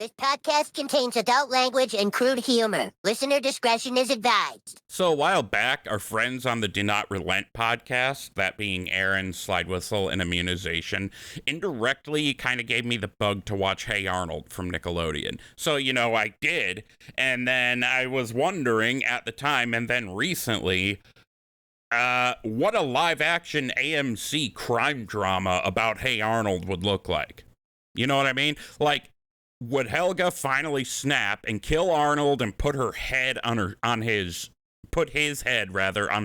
This podcast contains adult language and crude humor. Listener discretion is advised. So a while back, our friends on the Do Not Relent podcast, that being Aaron, Slide Whistle, and Immunization, indirectly kind of gave me the bug to watch Hey Arnold from Nickelodeon. So, I did. And then I was wondering at the time, and then recently, what a live-action AMC crime drama about Hey Arnold would look like. You know what I mean? Like, would Helga finally snap and kill Arnold and put his head on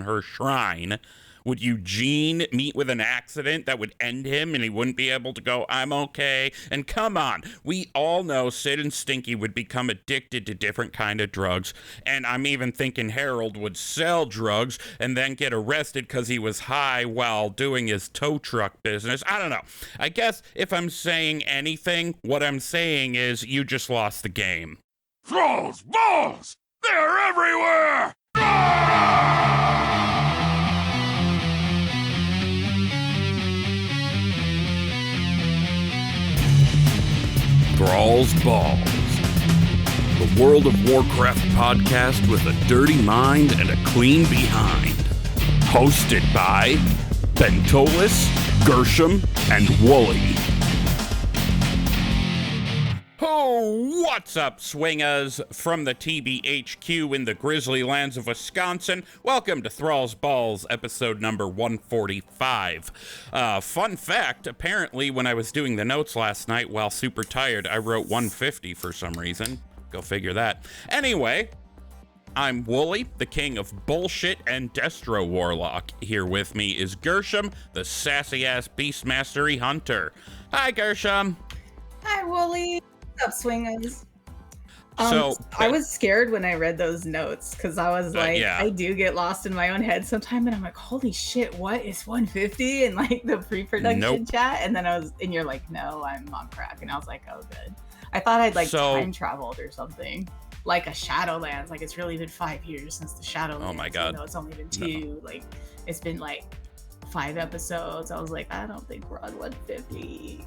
her shrine? Would Eugene meet with an accident that would end him and he wouldn't be able to go, I'm okay? And come on, we all know Sid and Stinky would become addicted to different kind of drugs. And I'm even thinking Harold would sell drugs and then get arrested because he was high while doing his tow truck business. I don't know. I guess if I'm saying anything, what I'm saying is you just lost the game. Thrall's balls! They're everywhere! Thrall's Balls, the World of Warcraft podcast with a dirty mind and a clean behind. Hosted by Bentolas, Gershom, and Wooly. Oh, what's up, swingaz? From the TBHQ in the grizzly lands of Wisconsin, welcome to Thrall's Balls, episode number 145. Fun fact, apparently when I was doing the notes last night while super tired, I wrote 150 for some reason. Go figure that. Anyway, I'm Wooly, the king of bullshit and destro warlock. Here with me is Gershom, the sassy-ass beastmastery hunter. Hi, Gershom. Hi, Wooly. What's up, swingaz? So I was scared when I read those notes because I was like, yeah. I do get lost in my own head sometime, and I'm like, holy shit, what is 150? And like the pre-production chat, and then you're like, no, I'm on crack, and I was like, oh, good. I thought I'd time traveled or something, like a Shadowlands. Like it's really been 5 years since the Shadowlands. Oh my god! No, it's only been 2. No. Like it's been like 5 episodes. I was like, I don't think we're on 150.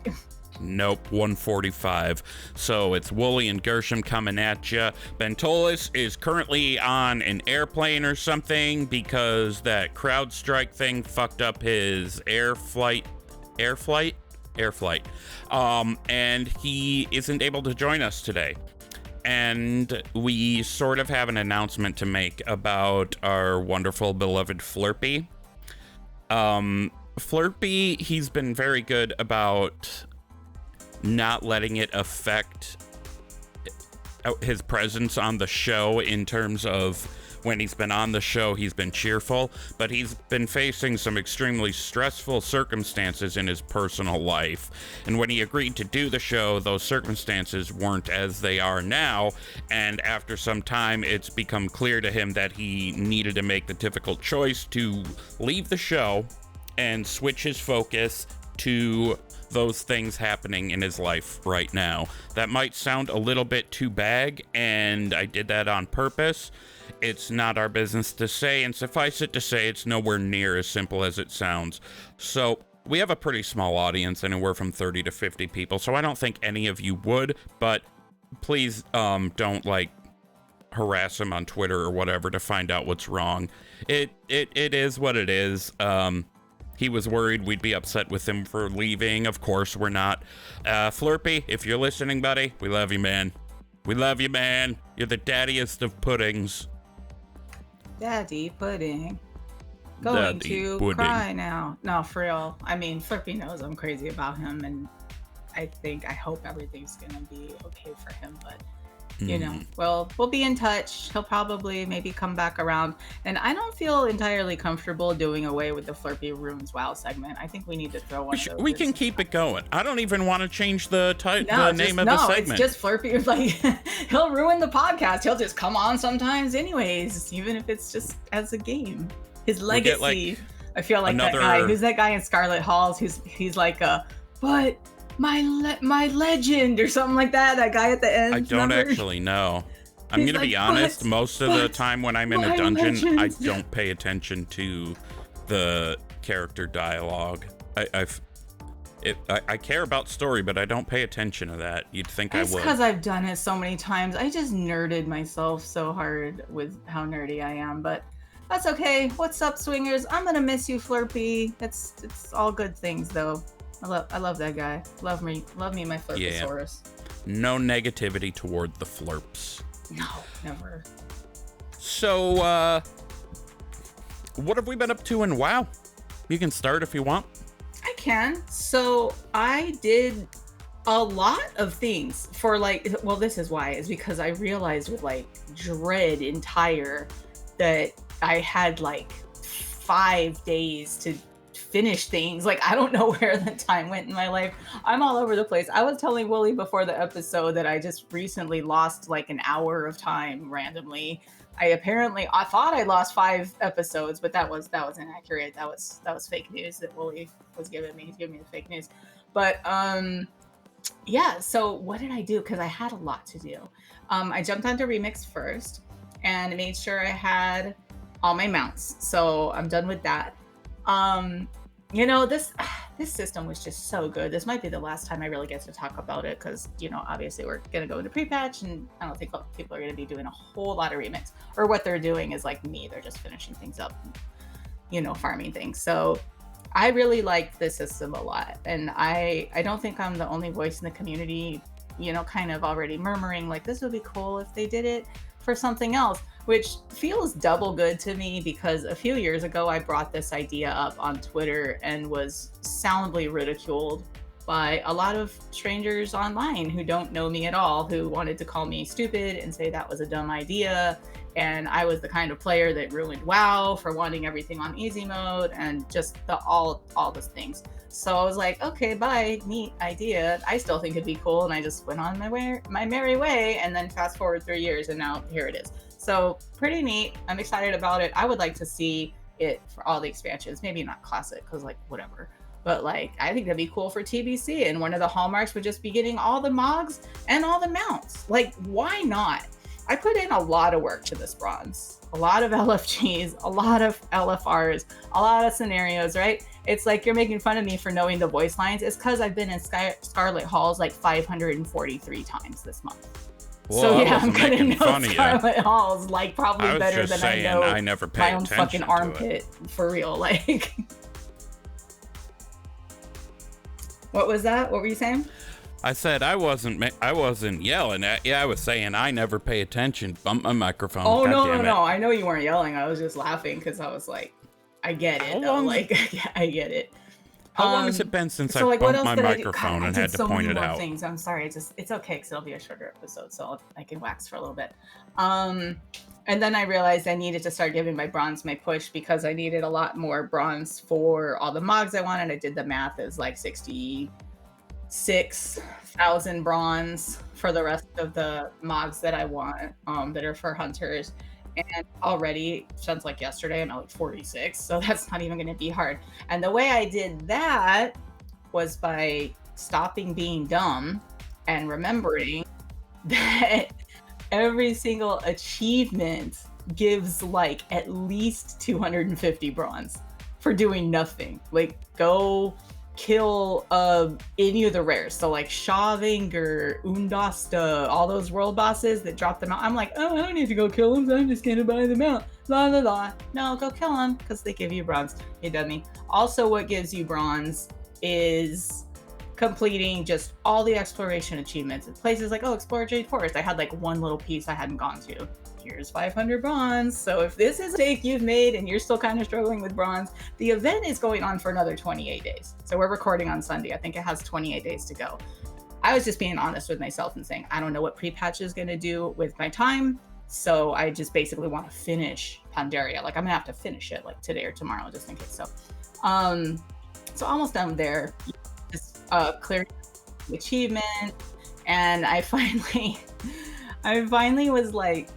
Nope, 145. So it's Wooly and Gershom coming at ya. Bentolas is currently on an airplane or something because that CrowdStrike thing fucked up his air flight. And he isn't able to join us today. And we sort of have an announcement to make about our wonderful beloved Flerpy. Flerpy, he's been very good about not letting it affect his presence on the show in terms of when he's been on the show, he's been cheerful, but he's been facing some extremely stressful circumstances in his personal life. And when he agreed to do the show, those circumstances weren't as they are now. And after some time, it's become clear to him that he needed to make the difficult choice to leave the show and switch his focus to those things happening in his life right now. That might sound a little bit too big, and I did that on purpose. It's not our business to say, and suffice it to say, it's nowhere near as simple as it sounds. So we have a pretty small audience, anywhere from 30 to 50 people, so I don't think any of you would, but please don't harass him on Twitter or whatever to find out what's wrong. It is what it is. He was worried we'd be upset with him for leaving. Of course, we're not. Flerpy, if you're listening, buddy, we love you, man. We love you, man. You're the daddiest of puddings. Daddy pudding. Going to cry now. No, for real. I mean, Flerpy knows I'm crazy about him, and I hope everything's going to be okay for him, but well, we'll be in touch. He'll probably maybe come back around. And I don't feel entirely comfortable doing away with the Flerpy Ruins WoW segment. I think we need to throw one of those. We can keep it going. I don't even want to change the name of the segment. No, it's just Flerpy. Like, he'll ruin the podcast. He'll just come on sometimes anyways, even if it's just as a game. His legacy. I feel like that guy. Who's that guy in Scarlet Halls? He's like but my legend or something like that. That guy at the end. I don't actually know. I'm going to be honest. Most of the time when I'm in a dungeon, I don't pay attention to the character dialogue. I care about story, but I don't pay attention to that. You'd think I would. It's because I've done it so many times. I just nerded myself so hard with how nerdy I am, but that's okay. What's up, swingers? I'm gonna miss you, Flerpy. It's all good things though. I love that guy. Love me, my Flerposaurus. Yeah. No negativity toward the Flerps. No, never. So, what have we been up to in WoW? You can start if you want. I can. So I did a lot of things for like, well, this is why, is because I realized with like dread entire that I had like 5 days to finish things. Like, I don't know where the time went in my life. I'm all over the place. I was telling Willie before the episode that I just recently lost like an hour of time randomly. I thought I lost 5 episodes, but that was inaccurate. That was fake news that Willie was giving me. He's giving me the fake news. But yeah, so what did I do? Because I had a lot to do. I jumped onto Remix first and made sure I had all my mounts. So I'm done with that. You know, this system was just so good. This might be the last time I really get to talk about it because, you know, obviously we're going to go into pre-patch and I don't think people are going to be doing a whole lot of remix, or what they're doing is like me. They're just finishing things up, and, you know, farming things. So I really like this system a lot. And I don't think I'm the only voice in the community, you know, kind of already murmuring like this would be cool if they did it for something else, which feels double good to me because a few years ago I brought this idea up on Twitter and was soundly ridiculed by a lot of strangers online who don't know me at all, who wanted to call me stupid and say that was a dumb idea. And I was the kind of player that ruined WoW for wanting everything on easy mode and just all those things. So I was like, okay, bye, neat idea. I still think it'd be cool. And I just went on my merry way, and then fast forward 3 years and now here it is. So pretty neat. I'm excited about it. I would like to see it for all the expansions. Maybe not classic because like whatever. But like, I think that'd be cool for TBC. And one of the hallmarks would just be getting all the mogs and all the mounts. Like, why not? I put in a lot of work to this bronze. A lot of LFGs, a lot of LFRs, a lot of scenarios, right? It's like you're making fun of me for knowing the voice lines. It's because I've been in Scarlet Halls like 543 times this month. Well, so yeah, I'm gonna know Scarlet Halls like probably better than I know I never paid my own fucking armpit for real. Like, what was that? What were you saying? I said I wasn't yelling at you. I was saying I never pay attention. Bump my microphone. Oh, no. I know you weren't yelling. I was just laughing because I was like, I get it. I get it. How long has it been since I bumped my microphone and had to point it out? Things. I'm sorry. It's okay because it'll be a shorter episode, so I can wax for a little bit. And then I realized I needed to start giving my bronze my push because I needed a lot more bronze for all the mogs I wanted. I did the math as like 66,000 bronze for the rest of the mogs that I want, that are for hunters. And already, sounds like yesterday, I'm at like 46, so that's not even going to be hard. And the way I did that was by stopping being dumb and remembering that every single achievement gives like at least 250 bronze for doing nothing. Like, go kill any of the rares, so like Shaving, Undasta, all those world bosses that drop them out. I'm like, oh, I don't need to go kill them, so I'm just gonna buy them out. La la la. No, go kill them because they give you bronze, you dummy. Also, what gives you bronze is completing just all the exploration achievements in places like, oh, explore Jade Forest. I had like one little piece I hadn't gone to. Here's 500 bronze. So if this is a mistake you've made and you're still kind of struggling with bronze, the event is going on for another 28 days. So we're recording on Sunday. I think it has 28 days to go. I was just being honest with myself and saying, I don't know what pre-patch is going to do with my time. So I just basically want to finish Pandaria. Like, I'm gonna have to finish it like today or tomorrow, just in case. So almost done there. Just clearing the achievement. And I finally was like,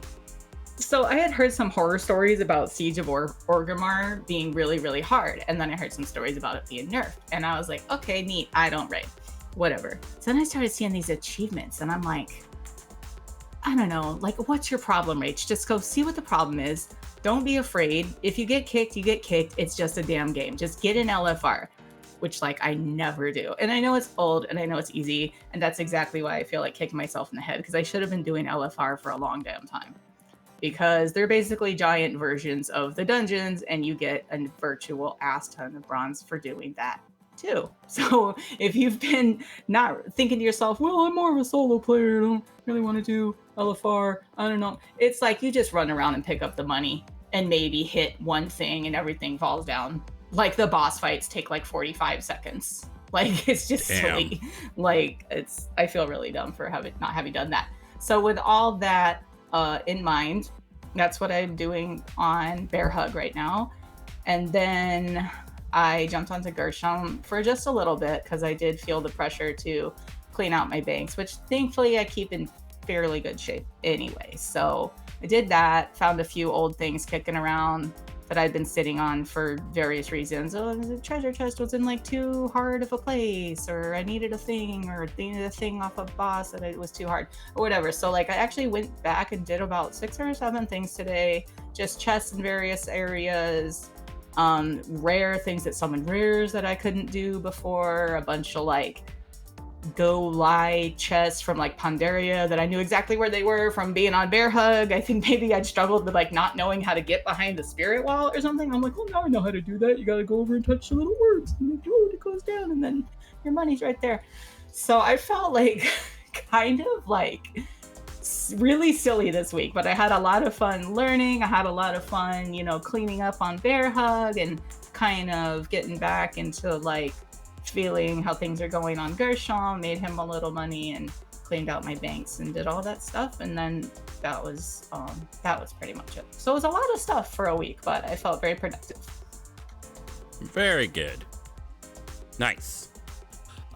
so I had heard some horror stories about Siege of Orgrimmar being really, really hard. And then I heard some stories about it being nerfed. And I was like, okay, neat. I don't raid. Whatever. So then I started seeing these achievements and I'm like, I don't know, like, what's your problem, Rach? Just go see what the problem is. Don't be afraid. If you get kicked, you get kicked. It's just a damn game. Just get an LFR. which like I never do. And I know it's old and I know it's easy, and that's exactly why I feel like kicking myself in the head, because I should have been doing LFR for a long damn time. Because they're basically giant versions of the dungeons, and you get a virtual ass ton of bronze for doing that too. So if you've been not thinking to yourself, well, I'm more of a solo player, I don't really want to do LFR, I don't know. It's like you just run around and pick up the money and maybe hit one thing and everything falls down. Like the boss fights take like 45 seconds. Like it's just silly. Like I feel really dumb for not having done that. So with all that in mind, that's what I'm doing on Bear Hug right now. And then I jumped onto Gershom for just a little bit because I did feel the pressure to clean out my banks, which thankfully I keep in fairly good shape anyway. So I did that, found a few old things kicking around that I'd been sitting on for various reasons. Oh, the treasure chest was in like too hard of a place, or I needed a thing, or needed a thing off a boss that it was too hard, or whatever. So like I actually went back and did about 6 or 7 things today, just chests in various areas, rare things that summon rares that I couldn't do before, a bunch of like go lie chests from like Pandaria that I knew exactly where they were from being on Bear Hug. I think maybe I'd struggled with like not knowing how to get behind the spirit wall or something. I'm like, oh, now I know how to do that. You got to go over and touch the little words, and it goes down, and then your money's right there. So I felt like kind of like really silly this week, but I had a lot of fun learning. I had a lot of fun, cleaning up on Bear Hug and kind of getting back into like feeling how things are going on Gershom, made him a little money and cleaned out my banks and did all that stuff. And then that was pretty much it. So it was a lot of stuff for a week, but I felt very productive. Very good. Nice.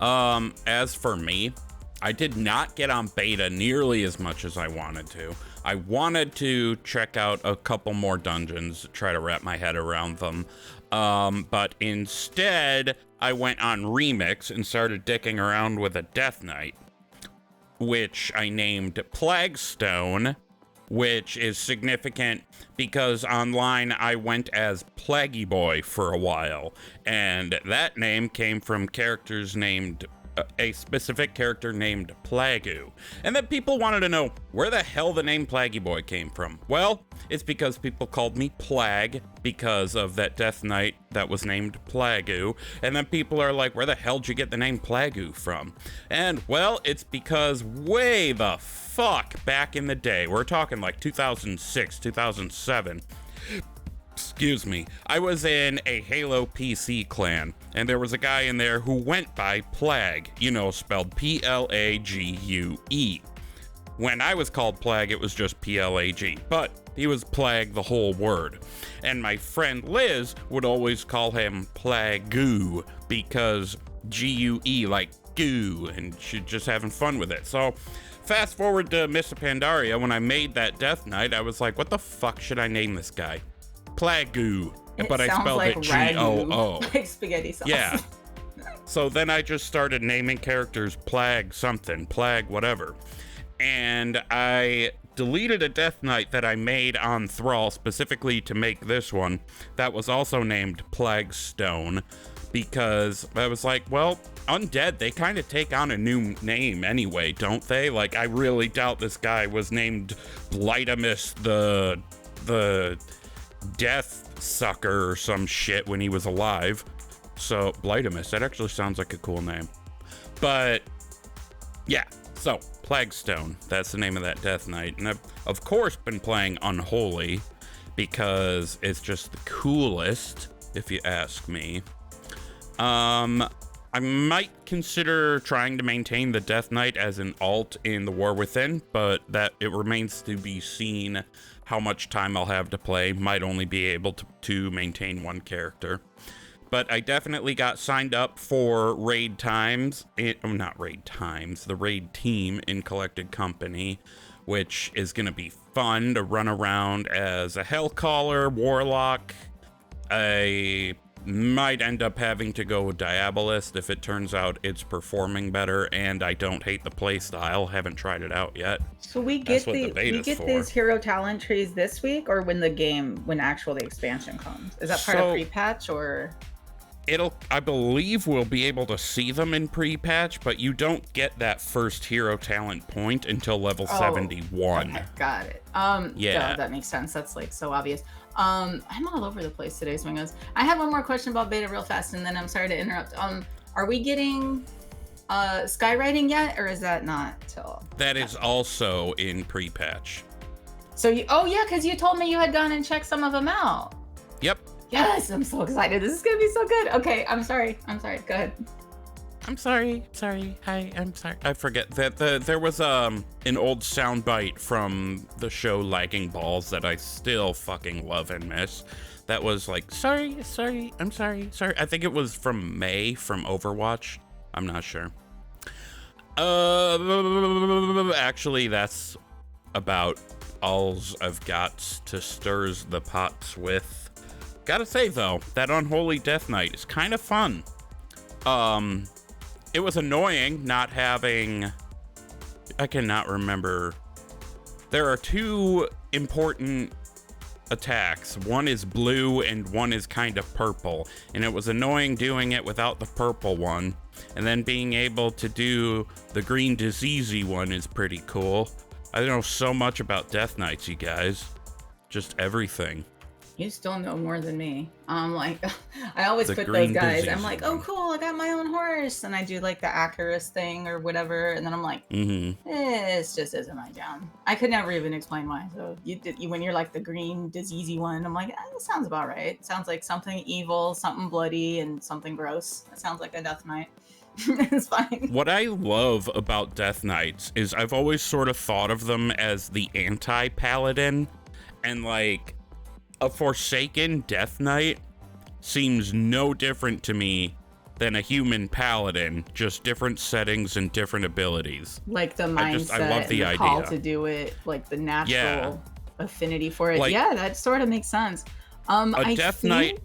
As for me, I did not get on beta nearly as much as I wanted to. I wanted to check out a couple more dungeons, try to wrap my head around them. But instead, I went on Remix and started dicking around with a Death Knight, which I named Plagstone, which is significant because online I went as Plaggy Boy for a while, and that name came from characters named a specific character named Plagu. And then people wanted to know where the hell the name Plaggy Boy came from. Well, it's because people called me Plag because of that Death Knight that was named Plagu. And then people are like, where the hell did you get the name Plagu from? And well, it's because way the fuck back in the day, we're talking like 2006, 2007, excuse me, I was in a Halo PC clan, and there was a guy in there who went by Plag, spelled Plague. When I was called Plag, it was just Plag, but he was Plag the whole word. And my friend Liz would always call him Plagu because G-U-E, like goo, and she's just having fun with it. So fast forward to Mr. Pandaria, when I made that Death Knight, I was like, what the fuck should I name this guy? Plagu, but I spelled like it G-O-O. Like spaghetti sauce. Yeah. So then I just started naming characters Plag something, Plag whatever. And I deleted a Death Knight that I made on Thrall specifically to make this one that was also named Plagstone, because I was like, well, undead, they kind of take on a new name anyway, don't they? Like, I really doubt this guy was named Blightamus the Death Sucker or some shit when he was alive. So Blightamus, that actually sounds like a cool name. But yeah, so Plagstone, that's the name of that Death Knight. And I've of course been playing Unholy because it's just the coolest, if you ask me. I might consider trying to maintain the Death Knight as an alt in the War Within, but that it remains to be seen how much time I'll have to play. Might only be able to maintain one character. But I definitely got signed up for raid times, not raid times, the raid team in Collected Company, which is going to be fun to run around as a Hellcaller, Warlock. I might end up having to go with Diabolist if it turns out it's performing better and I don't hate the playstyle. Haven't tried it out yet. So we get these hero talent trees this week, or when the expansion comes? Is that part of pre-patch or? I believe we'll be able to see them in pre-patch, but you don't get that first hero talent point until level 71. Okay, got it. Yeah. That makes sense. That's like so obvious. I'm all over the place today, Swingaz. I have one more question about beta real fast, and then I'm sorry to interrupt. Are we getting skywriting yet, or is that not till? That is also in pre-patch. So because you told me you had gone and checked some of them out. Yep. Yes, I'm so excited. This is gonna be so good. Okay, I'm sorry. Go ahead. I'm sorry. Hi, I'm sorry. I forget that there was an old soundbite from the show Lagging Balls that I still fucking love and miss. That was like, sorry, I'm sorry. I think it was from May from Overwatch. I'm not sure. Actually, that's about all I've got to stirs the pots with. Gotta say, though, that Unholy Death Knight is kind of fun. It was annoying not having... I cannot remember. There are two important attacks. One is blue and one is kind of purple. And it was annoying doing it without the purple one. And then being able to do the green diseasey one is pretty cool. I know so much about Death Knights, you guys. Just everything. You still know more than me. Like, I always The put green those guys. disease I'm like, oh, one. cool, I got my own horse. And I do like the Acarus thing or whatever. And then I'm like, this just isn't my jam. I could never even explain why. So when you're like the green diseasey one, I'm like, that sounds about right. It sounds like something evil, something bloody, and something gross. That sounds like a Death Knight. It's fine. What I love about Death Knights is I've always sort of thought of them as the anti-paladin, and like a Forsaken Death Knight seems no different to me than a human paladin, just different settings and different abilities. Like the mindset, I love the idea. call to do it, like the natural affinity for it. Like, yeah, that sort of makes sense. A Death Knight.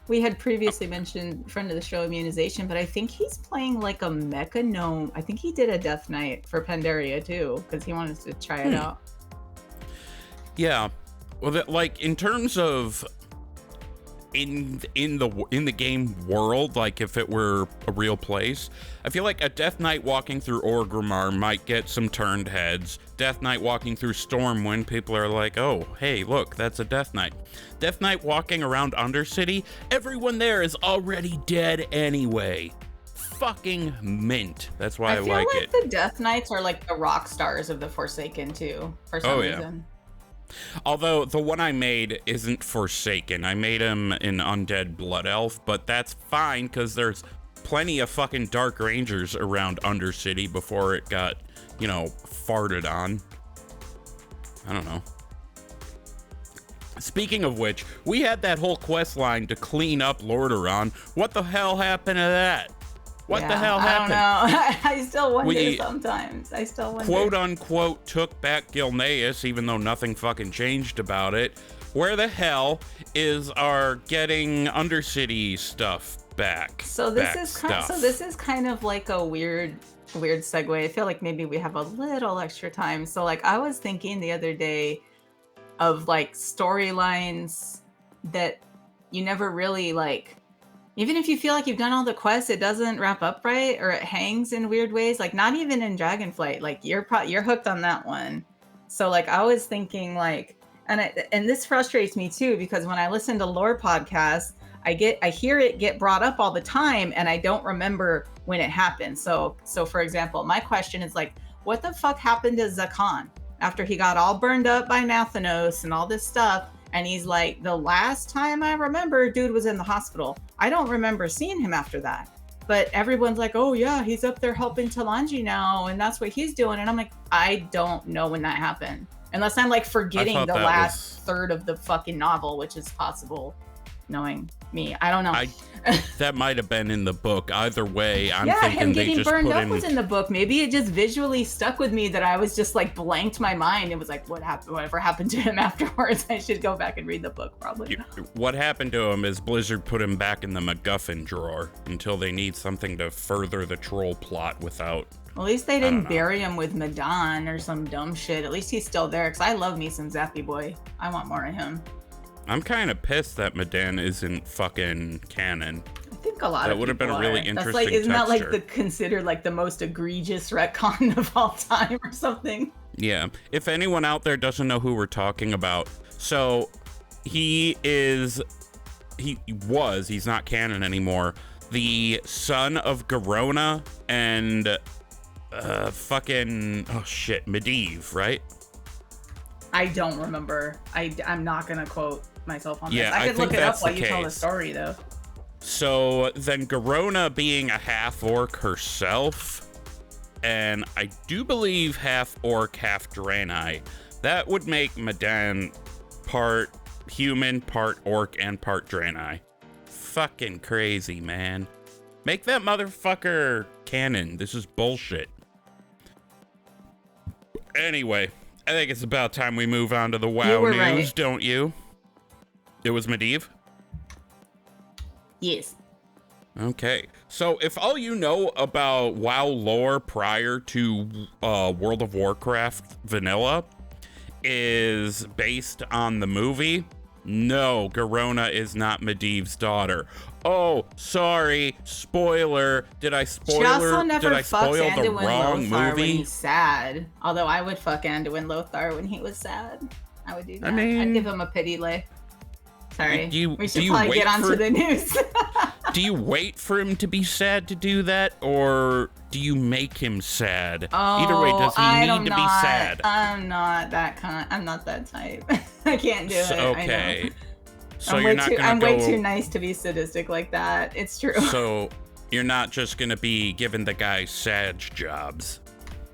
We had previously mentioned friend of the show Immunization, but I think he's playing like a mecha gnome. I think he did a Death Knight for Pandaria too, because he wanted to try it out. Yeah, well, like in terms of in the game world, like if it were a real place, I feel like a Death Knight walking through Orgrimmar might get some turned heads. Death Knight walking through Stormwind, people are like, oh, hey, look, that's a Death Knight. Death Knight walking around Undercity, everyone there is already dead anyway. Fucking mint. That's why I like it. The Death Knights are like the rock stars of the Forsaken too, for some reason. Although the one I made isn't Forsaken. I made him an undead blood elf, but that's fine because there's plenty of fucking Dark Rangers around Undercity before it got, you know, farted on. I don't know. Speaking of which, we had that whole quest line to clean up Lordaeron. What the hell happened to that? What the hell happened? I don't know. I still wonder sometimes. I still wonder. Quote unquote took back Gilneas, even though nothing fucking changed about it. Where the hell is our getting Undercity stuff back? So this is kind of like a weird segue. I feel like maybe we have a little extra time. So like I was thinking the other day of like storylines that you never really like. Even if you feel like you've done all the quests, it doesn't wrap up right, or it hangs in weird ways. Like not even in Dragonflight. Like you're hooked on that one. So like I was thinking like, and this frustrates me too because when I listen to lore podcasts, I hear it get brought up all the time, and I don't remember when it happened. So for example, my question is like, what the fuck happened to Zakan after he got all burned up by Nathanos and all this stuff? And he's like, the last time I remember, dude was in the hospital. I don't remember seeing him after that. But everyone's like, oh yeah, he's up there helping Talanji now, and that's what he's doing. And I'm like, I don't know when that happened. Unless I'm like forgetting the last third of the fucking novel, which is possible, knowing me. I don't know. That might have been in the book. Either way, I'm thinking him getting they just burned put up was in the book. Maybe it just visually stuck with me that I was just like blanked my mind. It was like, what happened? Whatever happened to him afterwards? I should go back and read the book probably. What happened to him is Blizzard put him back in the MacGuffin drawer until they need something to further the troll plot without. Well, at least they didn't bury him with Madan or some dumb shit. At least he's still there, because I love me some Zappy Boy. I want more of him. I'm kind of pissed that Madan isn't fucking canon. I think a lot that of would have been a people really are. interesting That's like, isn't that texture. like considered like the most egregious retcon of all time or something? Yeah. If anyone out there doesn't know who we're talking about, so he's not canon anymore, the son of Gey'arah and Medivh, right? I don't remember. I'm not gonna quote myself on this. Yeah, I could look it up while you tell the case. story though. So then Gey'arah being a half-orc herself, and I do believe half-orc, half-Draenei, that would make Madan part human, part orc, and part Draenei. Fucking crazy, man. Make that motherfucker canon. This is bullshit. Anyway, I think it's about time we move on to the WoW news, right. don't you? It was Medivh? Yes. Okay, so if all you know about WoW lore prior to World of Warcraft Vanilla is based on the movie, no, Gey'arah is not Medivh's daughter. Oh, sorry, spoiler. Did I spoil She also never the Anduin wrong Lothar movie? when he's sad. Although I would fuck Anduin Lothar when he was sad. I would do that. I mean, I'd give him a pity lay. Sorry. We should do you probably wait get on for- to the news. Do you wait for him to be sad to do that, or do you make him sad? Either way, does he need to be sad? I'm not that kind. I'm not that type. I can't do it. Okay. I know. So you're not gonna I'm go. way too nice to be sadistic like that. It's true. So you're not just gonna be giving the guy sad jobs.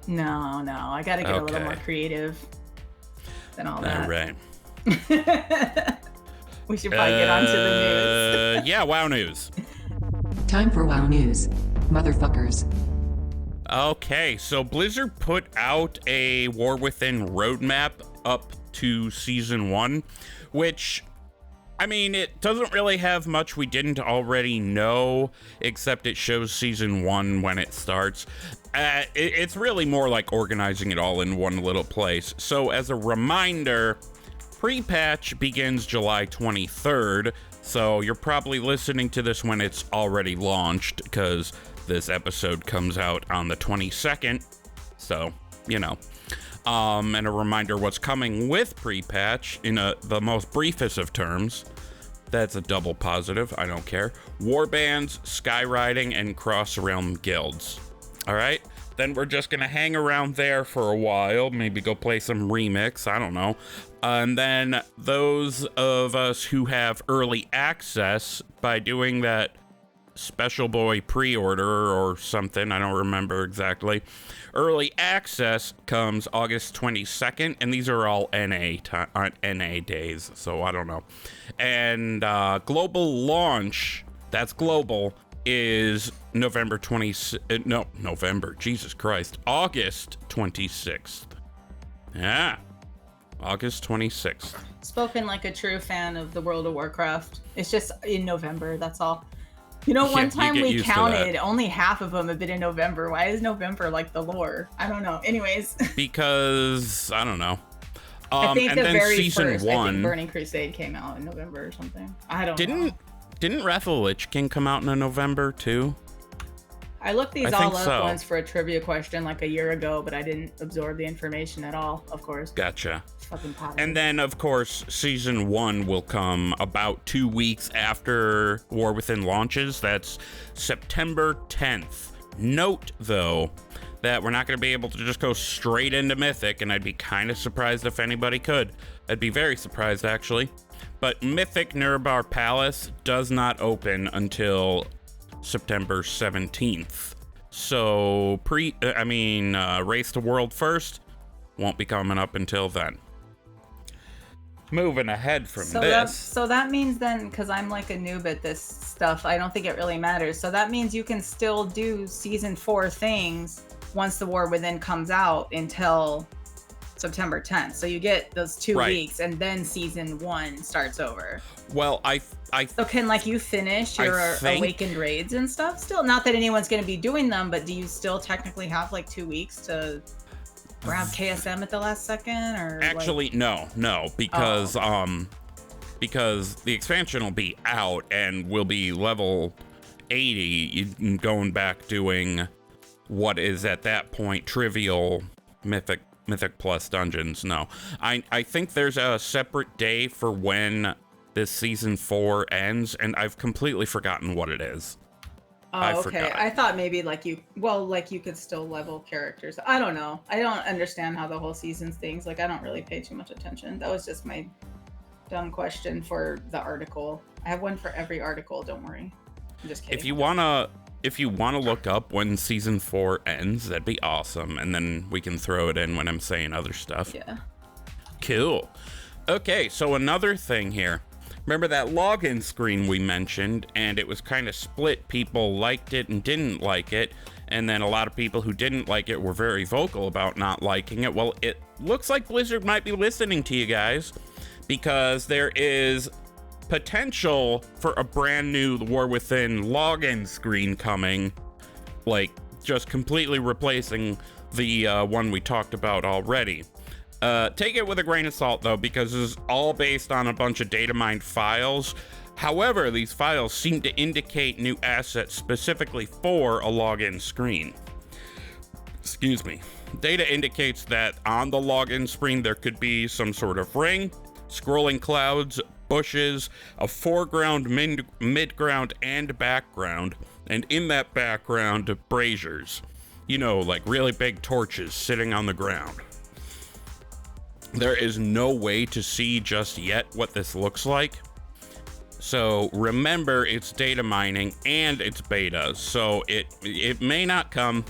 No. I gotta get a little Okay. more creative than all that. All right. We should probably get on to the news. Yeah, WoW news. Time for WoW News. Motherfuckers. Okay, so Blizzard put out a War Within roadmap up to Season 1, which, I mean, it doesn't really have much we didn't already know, except it shows Season 1 when it starts. It's really more like organizing it all in one little place. So as a reminder, pre-patch begins July 23rd, so you're probably listening to this when it's already launched, because this episode comes out on the 22nd, so, you know. And a reminder what's coming with pre-patch in the most briefest of terms. That's a double positive, I don't care. Warbands, Skyriding, and cross-realm guilds. Alright? Then we're just gonna hang around there for a while, maybe go play some Remix, I don't know. And then those of us who have early access, by doing that Special Boy pre-order or something, I don't remember exactly. Early access comes August 22nd, and these are all NA days, so I don't know. And global launch, that's global, is August 26th. Yeah, August 26th. Spoken like a true fan of the World of Warcraft. It's just in November, that's all. You know, Yeah, one you time get we used to counted, that. only half of them have been in November. Why is November like the lore? I don't know. Anyways. Because, I don't know. I think and the then very season first, I 1 think Burning Crusade came out in November or something. I don't know. Didn't Wrath of the Lich King come out in November too? I looked these I all think up so. once for a trivia question like a year ago, but I didn't absorb the information at all, of course. Gotcha. It's fucking Potter. And then, of course, Season 1 will come about 2 weeks after War Within launches. That's September 10th. Note, though, that we're not going to be able to just go straight into Mythic, and I'd be kind of surprised if anybody could. I'd be very surprised, actually. But Mythic Nurbar Palace does not open until September 17th. So, Race to World First won't be coming up until then. Moving ahead from this. So that means then, because I'm like a noob at this stuff, I don't think it really matters. So that means you can still do Season 4 things once the War Within comes out until September 10th. So you get those 2 Right. weeks, and then Season 1 starts over. Well, So can like you finish your I think- Awakened raids and stuff still? Not that anyone's going to be doing them, but do you still technically have like 2 weeks to grab KSM at the last second, or actually no, because because the expansion will be out and will be level 80, going back doing what is at that point trivial Mythic Plus dungeons. No, I think there's a separate day for when this season 4 ends, and I've completely forgotten what it is. Oh, okay. I thought maybe like you could still level characters. I don't know. I don't understand how the whole season's things. Like, I don't really pay too much attention. That was just my dumb question for the article. I have one for every article. Don't worry. I'm just kidding. If you wanna look up when season 4 ends, that'd be awesome, and then we can throw it in when I'm saying other stuff. Yeah. Cool. Okay, so another thing here. Remember that login screen we mentioned, and it was kind of split. People liked it and didn't like it, and then a lot of people who didn't like it were very vocal about not liking it. Well, it looks like Blizzard might be listening to you guys, because there is potential for a brand new War Within login screen coming, like just completely replacing the one we talked about already. Take it with a grain of salt, though, because this is all based on a bunch of data mined files. However, these files seem to indicate new assets specifically for a login screen. Excuse me. Data indicates that on the login screen there could be some sort of ring, scrolling clouds, bushes, a foreground, midground, and background, and in that background, braziers. You know, like really big torches sitting on the ground. There is no way to see just yet what this looks like. So remember, it's data mining and it's beta, so it may not come.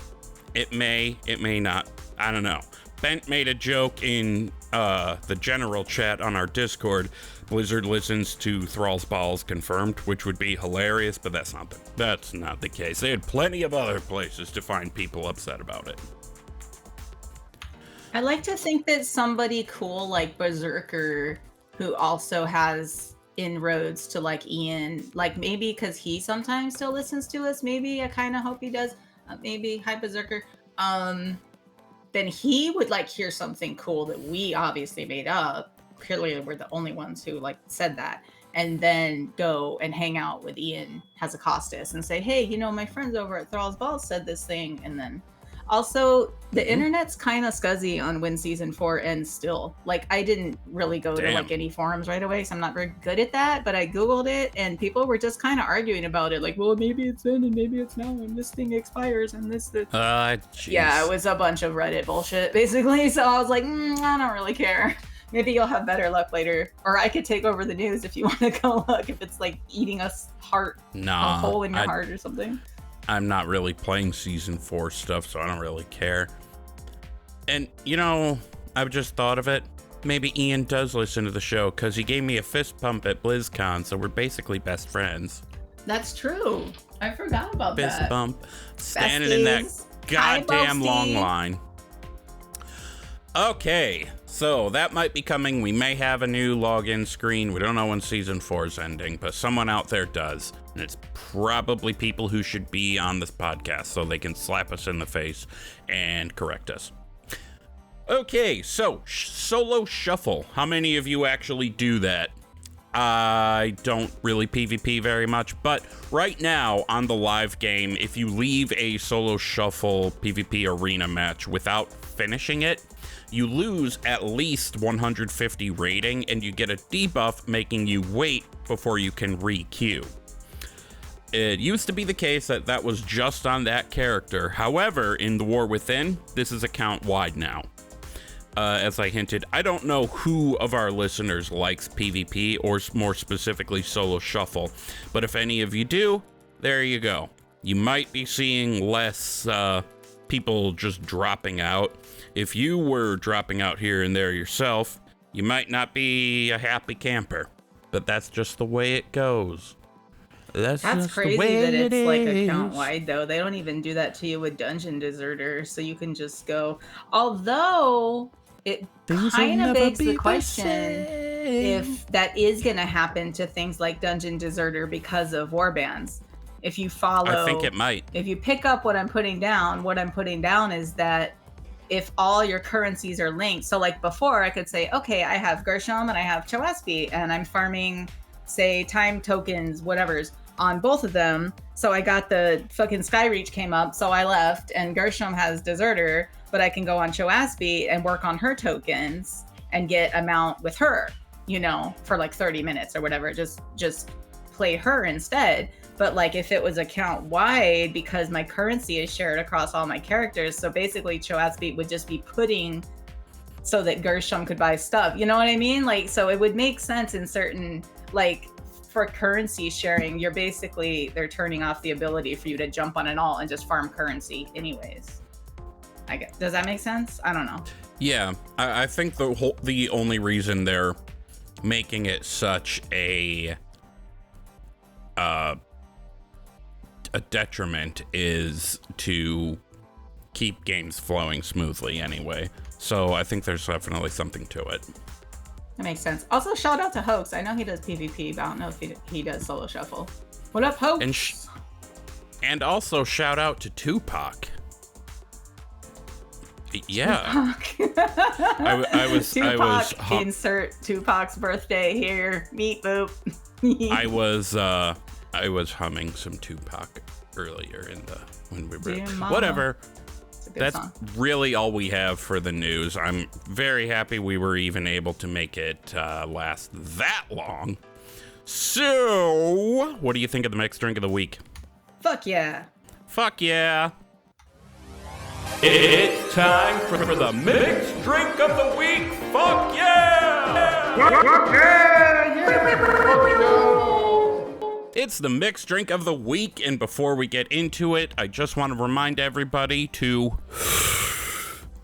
It may not. I don't know. Bent made a joke in the general chat on our Discord. Blizzard listens to Thrall's Balls confirmed, which would be hilarious, but that's not the case. They had plenty of other places to find people upset about it. I like to think that somebody cool like Berserker, who also has inroads to like Ian, like maybe because he sometimes still listens to us, maybe I kind of hope he does, maybe, hi Berserker, then he would like hear something cool that we obviously made up. Clearly we're the only ones who like said that, and then go and hang out with Ian Hazakostas and say, hey, you know, my friends over at Thrall's Balls said this thing. And then also the internet's kind of scuzzy on when season 4 ends still. Like, I didn't really go to like any forums right away, so I'm not very good at that, but I Googled it and people were just kind of arguing about it. Like, well, maybe it's in and maybe it's now and this thing expires and this. Yeah, it was a bunch of Reddit bullshit, basically. So I was like, I don't really care. Maybe you'll have better luck later. Or I could take over the news if you want to go look, if it's like eating a hole in your heart or something. I'm not really playing season 4 stuff, so I don't really care. And, you know, I've just thought of it. Maybe Ian does listen to the show, because he gave me a fist pump at BlizzCon, so we're basically best friends. That's true. I forgot about that. Fist bump. Standing in that goddamn long line. Okay, so that might be coming. We may have a new login screen. We don't know when season 4 is ending, but someone out there does. And it's probably people who should be on this podcast, so they can slap us in the face and correct us. Okay, so solo shuffle. How many of you actually do that? I don't really PvP very much, but right now on the live game, if you leave a solo shuffle PvP arena match without finishing it, you lose at least 150 rating and you get a debuff making you wait before you can re-queue. It used to be the case that was just on that character. However, in the War Within, this is account-wide now. As I hinted, I don't know who of our listeners likes PvP, or more specifically solo shuffle, but if any of you do, there you go. You might be seeing less people just dropping out. If you were dropping out here and there yourself, you might not be a happy camper, but that's just the way it goes. That's crazy that it's like account wide though. They don't even do that to you with Dungeon Deserter, so you can just go. Although it kind of begs the question if that is going to happen to things like Dungeon Deserter because of warbans. If you follow, I think it might. If you pick up what I'm putting down is that if all your currencies are linked. So like before, I could say, okay, I have Gershom and I have Chowaspi, and I'm farming, say, time tokens, whatever's on both of them. So I got the fucking Skyreach came up, so I left, and Gershom has Deserter, but I can go on Choasby and work on her tokens and get a mount with her, you know, for like 30 minutes or whatever. Just play her instead. But like if it was account wide, because my currency is shared across all my characters, so basically Choasby would just be putting so that Gershom could buy stuff. You know what I mean? Like, so it would make sense in certain, like, for currency sharing, they're turning off the ability for you to jump on an alt and just farm currency anyways. I guess. Does that make sense? I don't know. Yeah, I think the only reason they're making it such a detriment is to keep games flowing smoothly anyway. So I think there's definitely something to it. That makes sense. Also, shout out to Hoax. I know he does PvP, but I don't know if he does solo shuffle. What up, Hoax? And also shout out to Tupac. Yeah. I was insert Tupac's birthday here. Meet boop. I was humming some Tupac earlier when we were Mama. Whatever. That's song. Really all we have for the news. I'm very happy we were even able to make it last that long. So, what do you think of the mixed drink of the week? Fuck yeah. Fuck yeah. It's time for the mixed drink of the week. Fuck yeah! It's the mixed drink of the week, and before we get into it, I just want to remind everybody to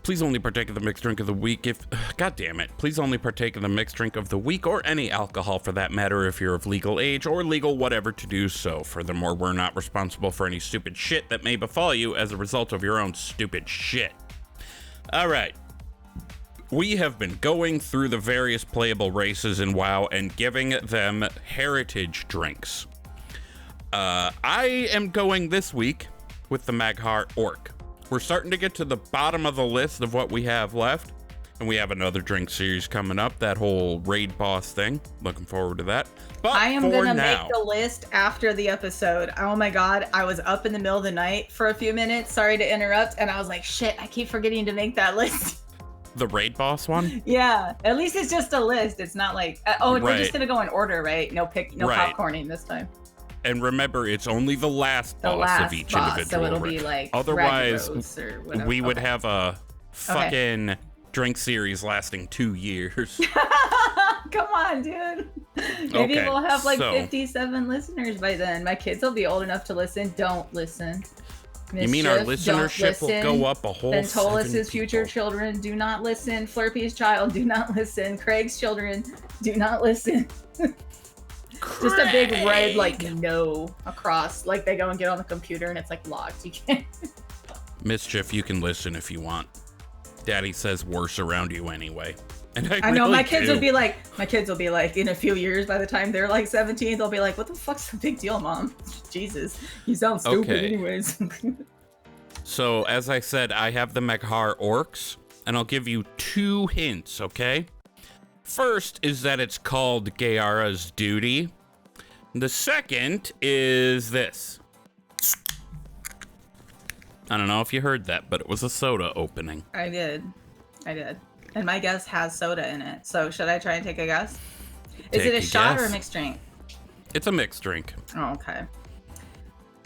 please only partake of the mixed drink of the week God damn it, please only partake of the mixed drink of the week, or any alcohol for that matter, if you're of legal age or legal whatever to do so. Furthermore, we're not responsible for any stupid shit that may befall you as a result of your own stupid shit. Alright. We have been going through the various playable races in WoW and giving them heritage drinks. I am going this week with the Mag'har Orc. We're starting to get to the bottom of the list of what we have left, and we have another drink series coming up, that whole raid boss thing. Looking forward to that. But I am gonna make the list after the episode. Oh my god, I was up in the middle of the night for a few minutes, sorry to interrupt, and I was like, shit, I keep forgetting to make that list. The raid boss one? Yeah, at least it's just a list. It's not like, they're just gonna go in order, right? No popcorning this time. And remember, it's only the last boss of each individual. So it'll be like, otherwise, or whatever. we would have a fucking drink series lasting 2 years. Come on, dude. Maybe we'll have like 57 listeners by then. My kids will be old enough to listen. Don't listen. Mischief, you mean our listenership will go up a whole Bentolas' future children, do not listen. Flerpy's child, do not listen. Craig's children, do not listen. Just a big red, like, no across. Like, they go and get on the computer and it's, like, locked. You can't. Mischief, you can listen if you want. Daddy says worse around you anyway. And I know, my kids will be like, in a few years, by the time they're, like, 17, they'll be like, what the fuck's the big deal, Mom? Jesus, you sound stupid anyways. So, as I said, I have the Mag'har Orcs, and I'll give you 2 hints, okay? First is that it's called Gey'arah's Duty. The second is this. I don't know if you heard that, but it was a soda opening. I did. And my guess has soda in it. So should I try and take a guess? Is it a shot or a mixed drink? It's a mixed drink. Oh, okay.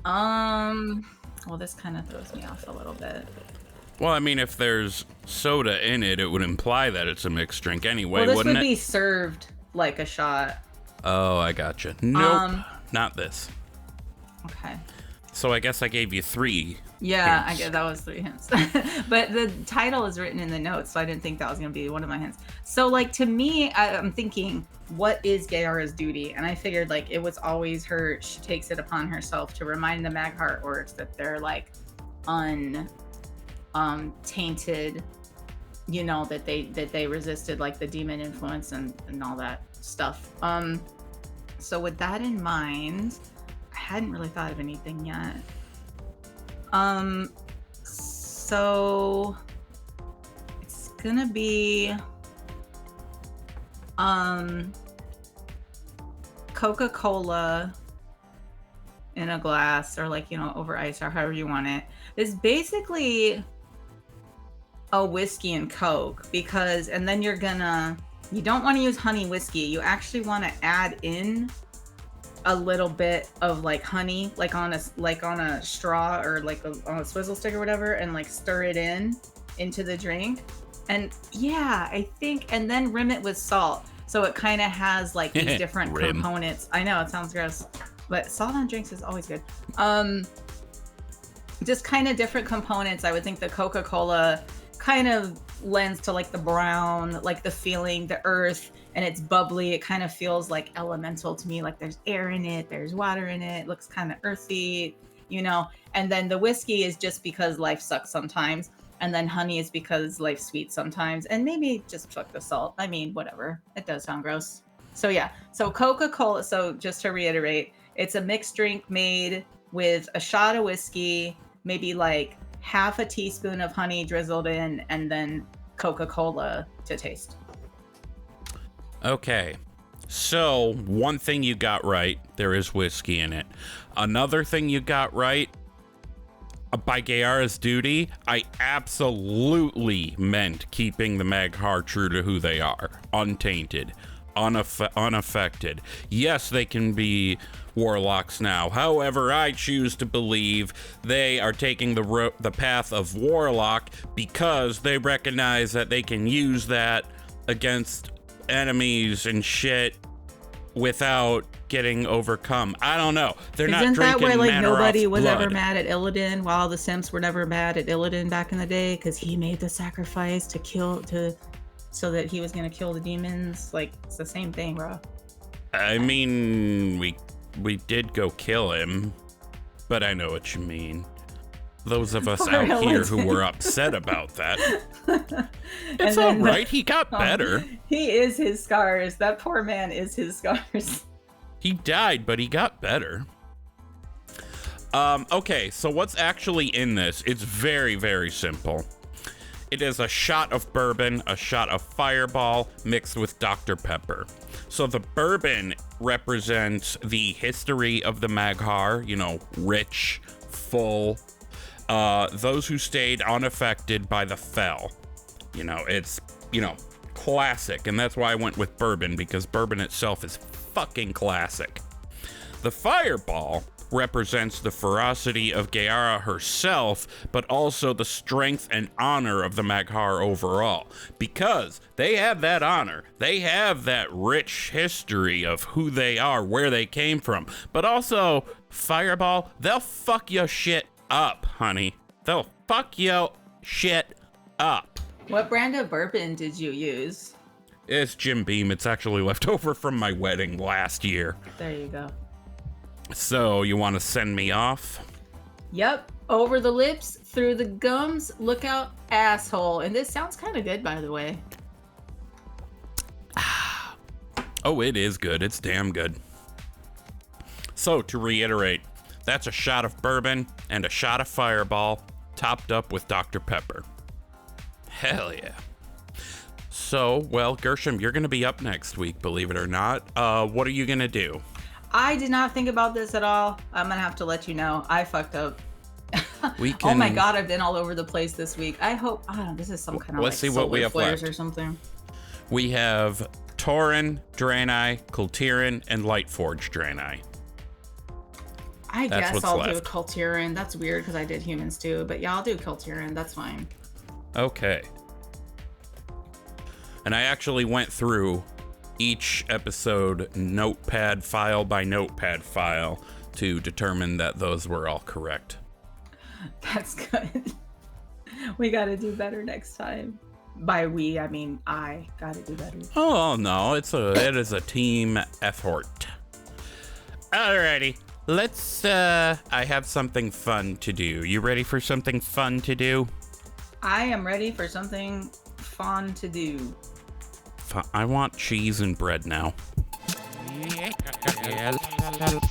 Well, this kind of throws me off a little bit. Well, I mean, if there's soda in it, it would imply that it's a mixed drink anyway, wouldn't it? Well, this would be served like a shot. Oh, I gotcha. Nope, not this. Okay. So I guess I gave you 3 Yeah, hints. I guess that was 3 hints. But the title is written in the notes, so I didn't think that was going to be one of my hints. So, like, to me, I'm thinking, what is Gey'arah's duty? And I figured, like, it was always she takes it upon herself to remind the Mag'har Orcs that they're, like, tainted, you know, that they resisted, like, the demon influence and all that stuff. So with that in mind, I hadn't really thought of anything yet. So it's gonna be Coca-Cola in a glass or like, over ice or however you want it. It's basically a whiskey and Coke and then you don't want to use honey whiskey. You actually want to add in a little bit of like honey, like on a straw or like on a swizzle stick or whatever, and like stir it into the drink. And yeah, I think, and then rim it with salt. So it kind of has like these different components. I know it sounds gross, but salt on drinks is always good. Just kind of different components. I would think the Coca-Cola kind of lends to like the brown, like the feeling, the earth, and it's bubbly. It kind of feels like elemental to me. Like there's air in it, there's water in it. It looks kind of earthy, And then the whiskey is just because life sucks sometimes. And then honey is because life's sweet sometimes. And maybe just fuck the salt. I mean, whatever. It does sound gross. So yeah. So Coca-Cola. So just to reiterate, it's a mixed drink made with a shot of whiskey, maybe like half a teaspoon of honey drizzled in, and then Coca-Cola to taste. Okay. So one thing you got right, there is whiskey in it. Another thing you got right, by Gey'arah's duty, I absolutely meant keeping the Mag'har true to who they are, untainted, unaffected. Yes, they can be warlocks now. However, I choose to believe they are taking the path of warlock because they recognize that they can use that against enemies and shit without getting overcome. I don't know. They're not drinking that where like Manorov's nobody was blood. ever mad at Illidan, while the Simps were never mad at Illidan back in the day because he made the sacrifice so that he was gonna kill the demons? Like, it's the same thing, bro. I mean, we did go kill him, but I know what you mean. Those of us out here who were upset about that. It's all right. He got better. He is his scars. That poor man is his scars. He died, but he got better. Okay, so what's actually in this? It's very, very simple. It is a shot of bourbon, a shot of Fireball mixed with Dr. Pepper. So the bourbon represents the history of the Mag'har, rich, full, those who stayed unaffected by the Fell. It's, classic, and that's why I went with bourbon, because bourbon itself is fucking classic. The Fireball represents the ferocity of Gey'arah herself, but also the strength and honor of the Mag'har overall, because they have that honor. They have that rich history of who they are, where they came from, but also Fireball, they'll fuck your shit up, honey. They'll fuck your shit up. What brand of bourbon did you use? It's Jim Beam. It's actually left over from my wedding last year. There you go. So, you want to send me off? Yep. Over the lips, through the gums, look out, asshole. And this sounds kind of good, by the way. Oh, it is good. It's damn good. So, to reiterate, that's a shot of bourbon and a shot of Fireball, topped up with Dr. Pepper. Hell yeah. So, well, Gershom, you're going to be up next week, believe it or not. What are you going to do? I did not think about this at all. I'm going to have to let you know. I fucked up. We can... Oh my God, I've been all over the place this week. I hope, this is some kind of Let's see what we have left. Or something. We have Tauren, Draenei, Kultiran, and Lightforge Draenei. I guess I'll do Kultiran. That's weird because I did humans too. But yeah, I'll do Kultiran. That's fine. Okay. And I actually went through each episode notepad file by notepad file to determine that those were all correct. That's good. We got to do better next time. By we, I mean I got to do better. Oh no, it is a team effort. Alrighty, let's. I have something fun to do. You ready for something fun to do? I am ready for something fun to do. I want cheese and bread now.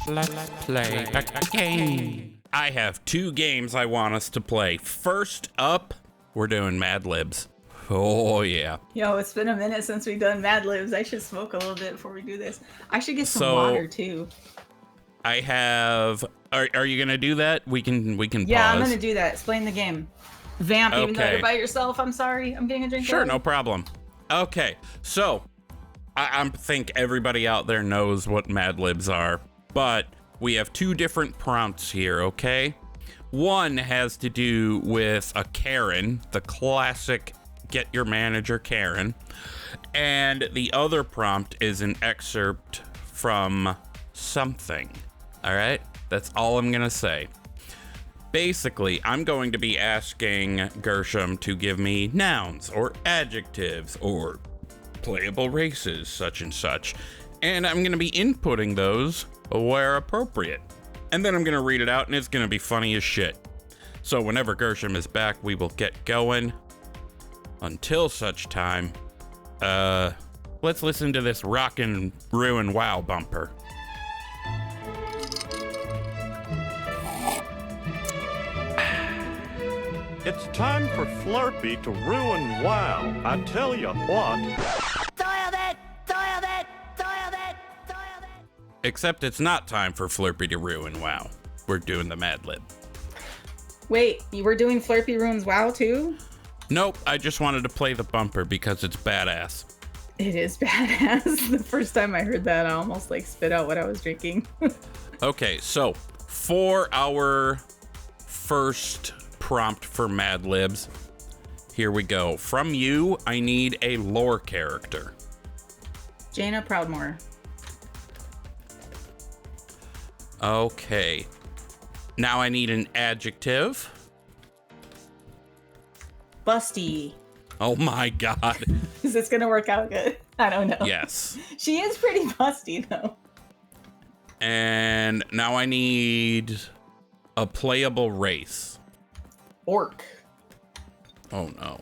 Let's play a game. I have 2 games I want us to play. First up, we're doing Mad Libs. Oh, yeah. Yo, it's been a minute since we've done Mad Libs. I should smoke a little bit before we do this. I should get some water, too. I have. Are you gonna do that? We can. Yeah, pause. I'm gonna do that. Explain the game. Vamp, even though Okay. you're by yourself. I'm sorry. I'm getting a drink. Sure, already. no problem. Okay, so I think everybody out there knows what Mad Libs are, but we have 2 different prompts here. Okay, one has to do with a Karen, the classic get your manager Karen, and the other prompt is an excerpt from something. All right, that's all I'm gonna say. Basically, I'm going to be asking Gershom to give me nouns or adjectives or playable races, such and such, and I'm going to be inputting those where appropriate. And then I'm going to read it out, and it's going to be funny as shit. So whenever Gershom is back, we will get going. Until such time, let's listen to this Rockin' Ruin WoW bumper. It's time for Flerpy to ruin WoW. I tell you what. Except it's not time for Flerpy to ruin WoW. We're doing the Mad Lib. Wait, you were doing Flerpy Runes WoW too? Nope, I just wanted to play the bumper because it's badass. It is badass. The first time I heard that, I almost like spit out what I was drinking. Okay, so for our first prompt for Mad Libs, here we go. From you, I need a lore character. Jaina Proudmoore. Okay. Now I need an adjective. Busty. Oh my god. Is this gonna work out good? I don't know. Yes. She is pretty busty though. And now I need a playable race. Orc. Oh no.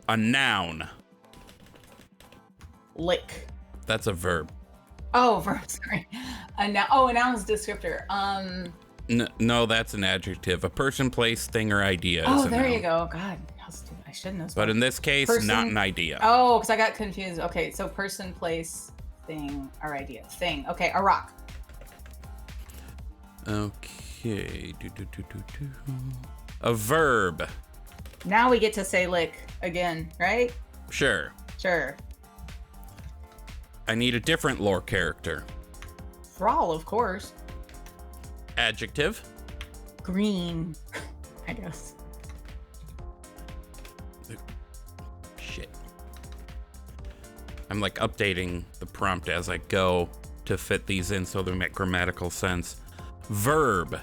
A noun. Lick. That's a verb. Oh, verb, sorry. A noun is descriptor. No, that's an adjective. A person, place, thing, or idea. Oh, is a there noun. you go. God, how stupid. I shouldn't have. But in this case, Person- not an idea. Oh, because I got confused. Okay, so person, place, thing, or idea. Thing. Okay, a rock. Okay. A verb. Now we get to say lick again, right? Sure. Sure. I need a different lore character. Thrall, of course. Adjective. Green, I guess. Shit. I'm like updating the prompt as I go to fit these in so they make grammatical sense. Verb.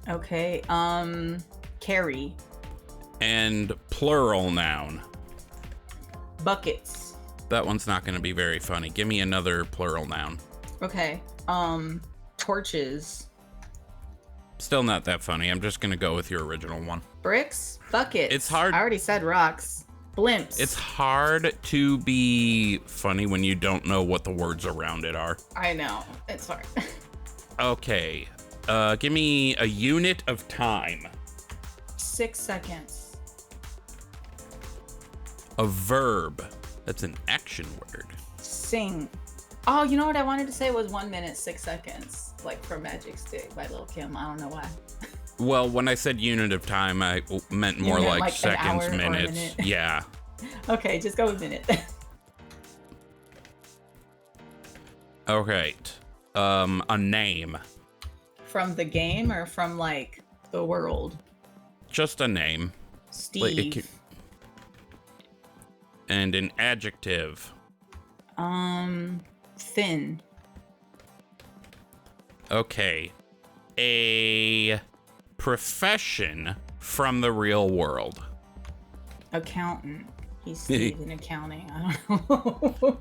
Okay, carry. And plural noun. Buckets. That one's not going to be very funny. Give me another plural noun. Okay, torches. Still not that funny. I'm just going to go with your original one. Bricks. Buckets. It's hard. I already said rocks. Blimps. It's hard to be funny when you don't know what the words around it are. I know. It's hard. Okay. Give me a unit of time. 6 seconds. A verb. That's an action word. Sing. Oh, you know what I wanted to say was 1 minute, 6 seconds. Like from Magic Stick by Lil' Kim. I don't know why. Well, when I said unit of time, I meant more meant like like an seconds, hour or a minutes. minute? Yeah. Okay, just go with minute. All right. A name. From the game or from like the world? Just a name. Steve. Like, it could- and an adjective. Thin. Okay. A profession from the real world. Accountant. He's Steve in accounting. I don't know.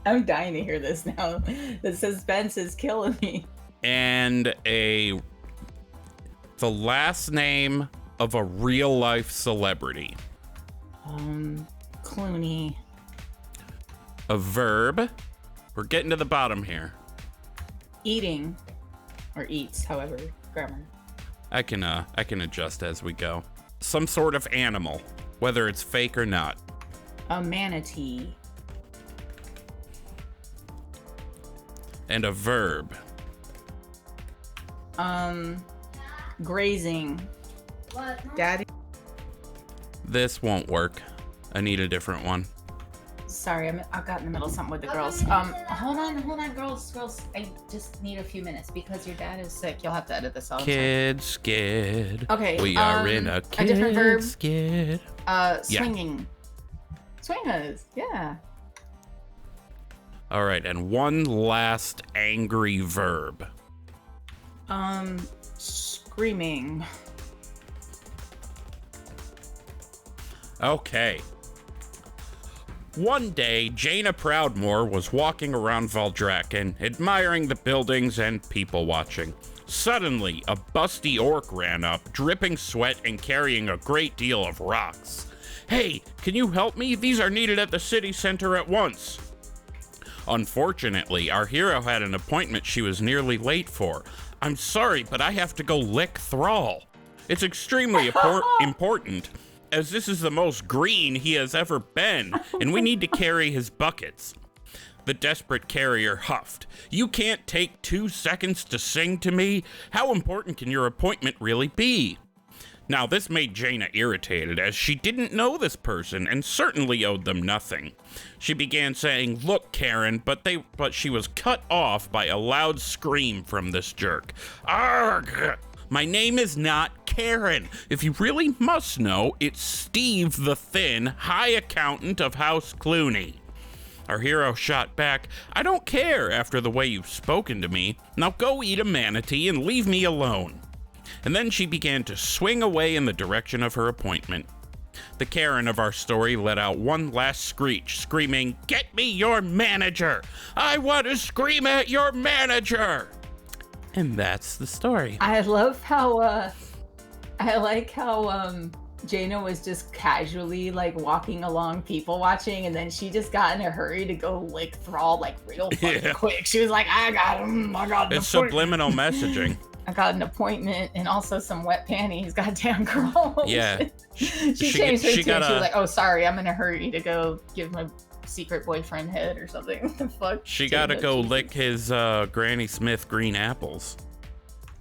I'm dying to hear this now. The suspense is killing me. And the last name of a real life celebrity. Clooney. A verb. We're getting to the bottom here. Eating. Or eats, however, grammar. I can adjust as we go. Some sort of animal, whether it's fake or not. A manatee. And a verb. Grazing. Daddy. This won't work. I need a different one. Sorry, I got in the middle of something with the girls. Hold on, girls. I just need a few minutes because your dad is sick. You'll have to edit this out. Kid skid. Okay. We are in a kid different verb. skid. Swinging. Swingaz. Yeah. All right, and one last angry verb. Screaming. Okay. One day, Jaina Proudmore was walking around Valdrakken, admiring the buildings and people watching. Suddenly, a busty orc ran up, dripping sweat and carrying a great deal of rocks. Hey, can you help me? These are needed at the city center at once. Unfortunately, our hero had an appointment she was nearly late for. I'm sorry, but I have to go lick Thrall. It's extremely important, as this is the most green he has ever been, and we need to carry his buckets. The desperate carrier huffed. You can't take 2 seconds to sing to me? How important can your appointment really be? Now, this made Jaina irritated, as she didn't know this person and certainly owed them nothing. She began saying, "Look, Karen," but she was cut off by a loud scream from this jerk. Arrgh! My name is not Karen. If you really must know, it's Steve the Thin, High Accountant of House Clooney. Our hero shot back, I don't care after the way you've spoken to me. Now go eat a manatee and leave me alone. And then she began to swing away in the direction of her appointment. The Karen of our story let out one last screech, screaming, "Get me your manager! I want to scream at your manager!" And that's the story. I love how, I like how, Jaina was just casually, like, walking along, people watching, and then she just got in a hurry to go lick Thrall, like, real fucking quick. She was like, I got him, I got an It's appointment. subliminal messaging. I got an appointment and also some wet panties, goddamn girl. Yeah. she changed her tune. She was like, oh, sorry, I'm in a hurry to go give my secret boyfriend head or something. What the fuck? She gotta go lick his Granny Smith green apples.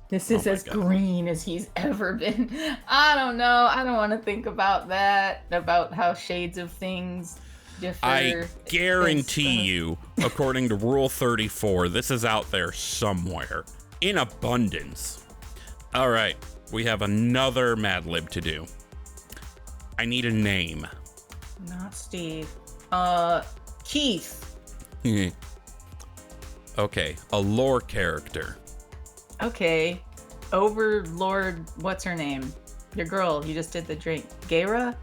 This is as green as he's ever been. I don't know. I don't want to think about that, about how shades of things differ. I guarantee you, according to Rule 34, this is out there somewhere. In abundance. All right, we have another Mad Lib to do. I need a name. Not Steve. Keith. Okay, a lore character. Okay. Overlord, what's her name? Your girl, you just did the drink. Gey'arah?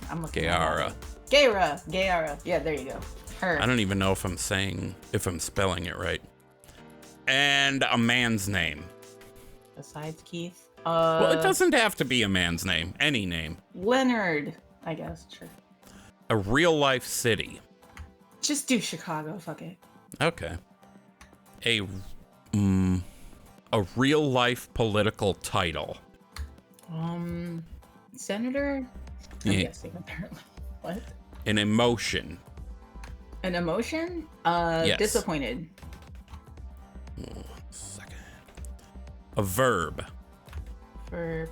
I'm looking Gey'arah. Gey'arah. Yeah, there you go. Her. I don't even know if I'm spelling it right. And a man's name. Besides Keith? Well, it doesn't have to be a man's name. Any name. Leonard, I guess. Sure. A real life city. Just do Chicago. Fuck it. Okay. A real life political title. Senator? I'm guessing, apparently. What? An emotion. An emotion? Yes. Disappointed. Second. A verb. For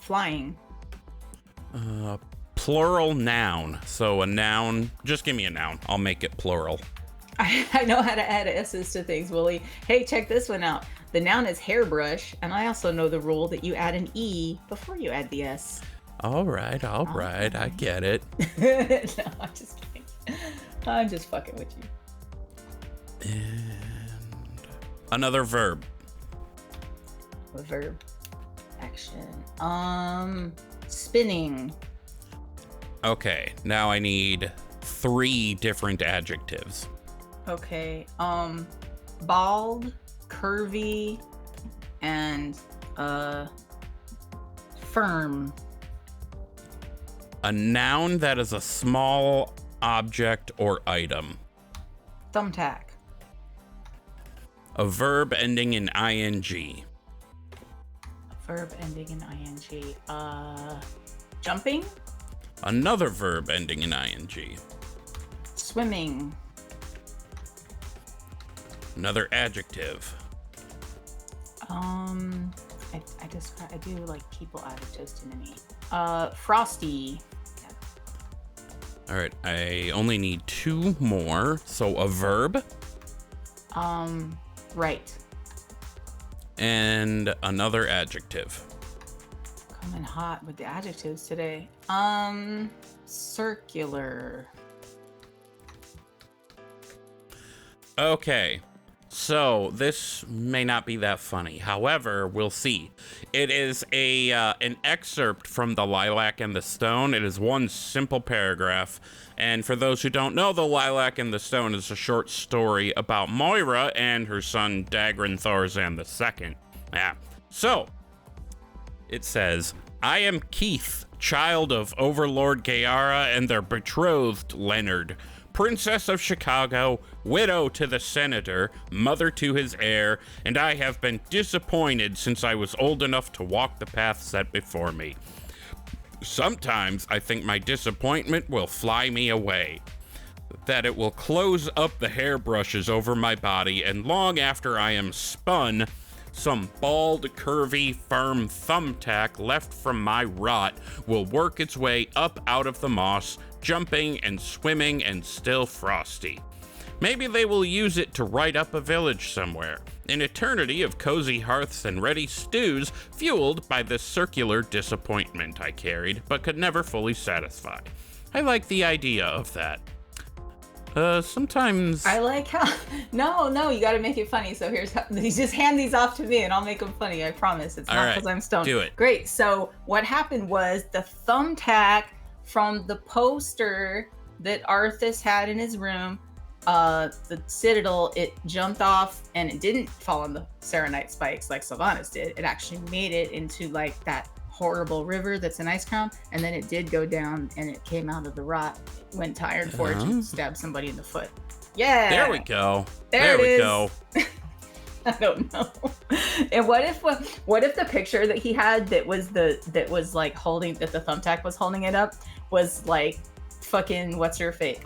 flying. Plural noun. So a noun. Just give me a noun. I'll make it plural. I know how to add S's to things, Willie. Hey, check this one out. The noun is hairbrush, and I also know the rule that you add an E before you add the S. All right. I get it. No, I'm just kidding. I'm just fucking with you. And another verb. A verb. Action. Spinning. Okay, now I need 3 different adjectives. Okay. Bald, curvy, and firm. A noun that is a small object or item. Thumbtack. A verb ending in ing. A verb ending in ing. Jumping. Another verb ending in ing. I do like people adjectives too many. Frosty. All right, I only need 2 more. So a verb. Right. And another adjective. Coming hot with the adjectives today. Circular. Okay, so this may not be that funny. However, we'll see. It is an excerpt from The Lilac and the Stone. It is one simple paragraph. And for those who don't know, The Lilac and the Stone is a short story about Moira and her son Dagran Thorzan II. Yeah. So, it says, I am Keith, child of Overlord Gey'arah and their betrothed Leonard, Princess of Chicago, widow to the senator, mother to his heir, and I have been disappointed since I was old enough to walk the path set before me. Sometimes I think my disappointment will fly me away, that it will close up the hairbrushes over my body, and long after I am spun, some bald, curvy, firm thumbtack left from my rot will work its way up out of the moss, jumping and swimming and still frosty. Maybe they will use it to write up a village somewhere, an eternity of cozy hearths and ready stews fueled by this circular disappointment I carried but could never fully satisfy. I like the idea of that. Sometimes I like how no, you got to make it funny. So here's how you just hand these off to me and I'll make them funny. I promise. It's not because I'm stoned. Do it. Great. So what happened was the thumbtack from the poster that Arthas had in his room, the Citadel, it jumped off and it didn't fall on the Serenite spikes like Sylvanas did. It actually made it into like that horrible river that's an ice crown, and then it did go down and it came out of the rot when Iron Forge and stabbed somebody in the foot. Yeah. There we go. There we is. go. I don't know. And what if the picture that he had that was like holding, that the thumbtack was holding it up, was like fucking what's her face?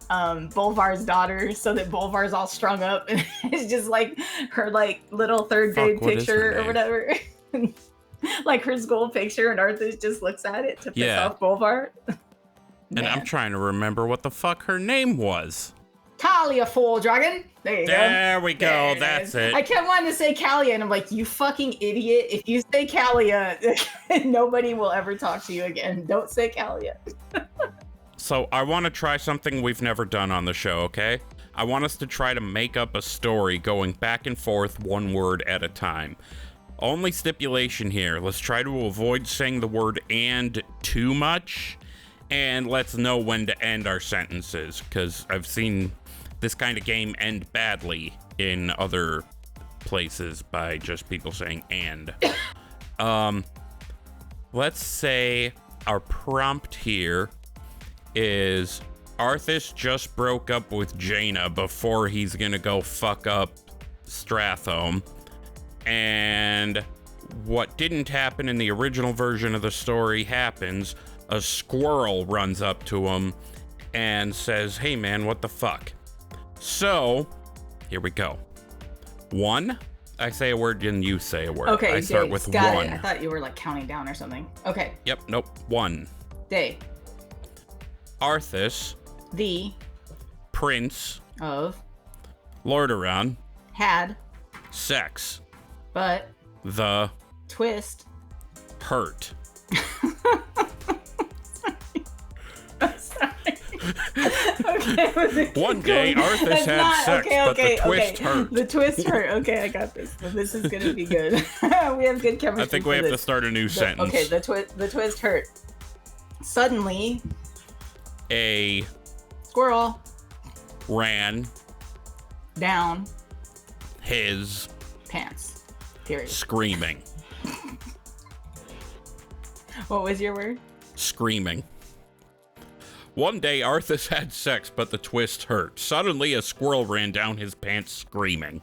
Bolvar's daughter, so that Bolvar's all strung up and it's just like her like little third grade picture or whatever. Like her school picture, and Arthas just looks at it to piss off Bolvar. And I'm trying to remember what the fuck her name was. Talia, fool dragon. There you go. There we go. That's it. I kept wanting to say Kalia, and I'm like, you fucking idiot. If you say Kalia, nobody will ever talk to you again. Don't say Kalia. So I want to try something we've never done on the show, okay? I want us to try to make up a story going back and forth one word at a time. Only stipulation here, let's try to avoid saying the word "and" too much, and let's know when to end our sentences, because I've seen this kind of game end badly in other places by just people saying "and." Let's say our prompt here is Arthas just broke up with Jaina before he's gonna go fuck up Strathome. And what didn't happen in the original version of the story happens. A squirrel runs up to him and says, hey man, what the fuck? So, here we go. 1, I say a word and you say a word. Okay, I start with 1. I thought you were like counting down or something. Okay. Yep, nope, 1. Day. Arthas. The. Prince. Of. Lordaeron. Had. Sex. But. The. Twist. Hurt. Okay, one day Arthas had sex, but the twist hurt. The twist hurt. Okay, I got this. This is gonna be good. We have good chemistry. I think we have to start a new sentence. Okay, the twist hurt. Suddenly, a squirrel ran down his pants. Period. Screaming. What was your word? Screaming. One day Arthas had sex, but the twist hurt. Suddenly a squirrel ran down his pants screaming.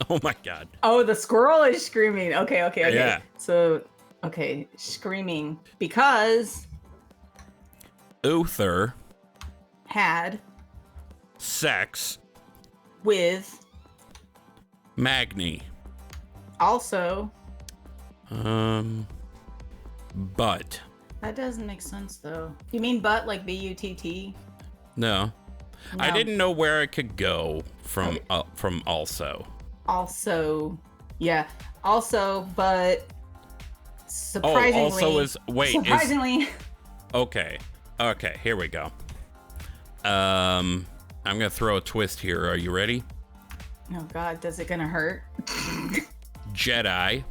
Oh my god. Oh, the squirrel is screaming. Okay. Yeah. So, okay, screaming because Uther had sex with Magni Also. But. That doesn't make sense, though. You mean but like B-U-T-T? No. I didn't know where I could go from also. Also, yeah. Also, but surprisingly. Oh, also is wait. Surprisingly. Okay. Okay. Here we go. I'm gonna throw a twist here. Are you ready? Oh God, does it gonna hurt? Jedi.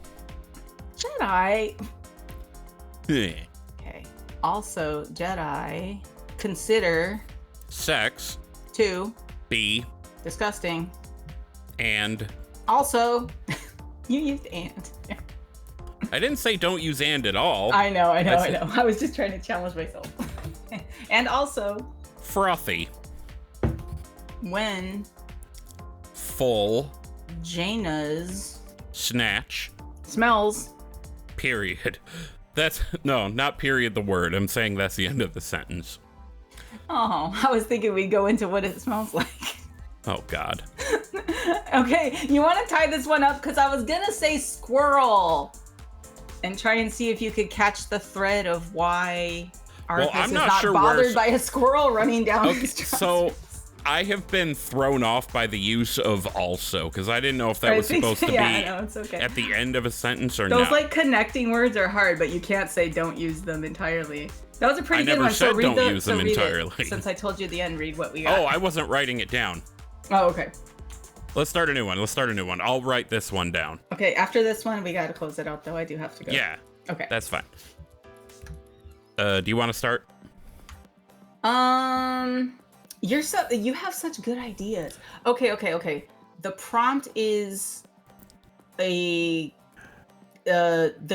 Jedi. Okay. Also, Jedi consider sex to be disgusting. And also, you used and. I didn't say don't use and at all. I know. I was just trying to challenge myself. And also, frothy. When full Jaina's snatch smells. Period. That's no, not period the word. I'm saying that's the end of the sentence. Oh, I was thinking we'd go into what it smells like. Oh God. Okay, you want to tie this one up? Because I was gonna say squirrel and try and see if you could catch the thread of why Arthas is not sure bothered by a squirrel running down his trousers. So I have been thrown off by the use of also, because I didn't know if that was supposed to be it's okay. at the end of a sentence or not. Those like connecting words are hard, but you can't say don't use them entirely. That was a pretty good one. I never said so don't use them entirely. Since I told you at the end, read what we got. Oh, I wasn't writing it down. Oh, okay. Let's start a new one. I'll write this one down. Okay, after this one, we gotta close it out, though. I do have to go. Yeah. Okay. That's fine. Do you want to start? You have such good ideas. Okay. The prompt is the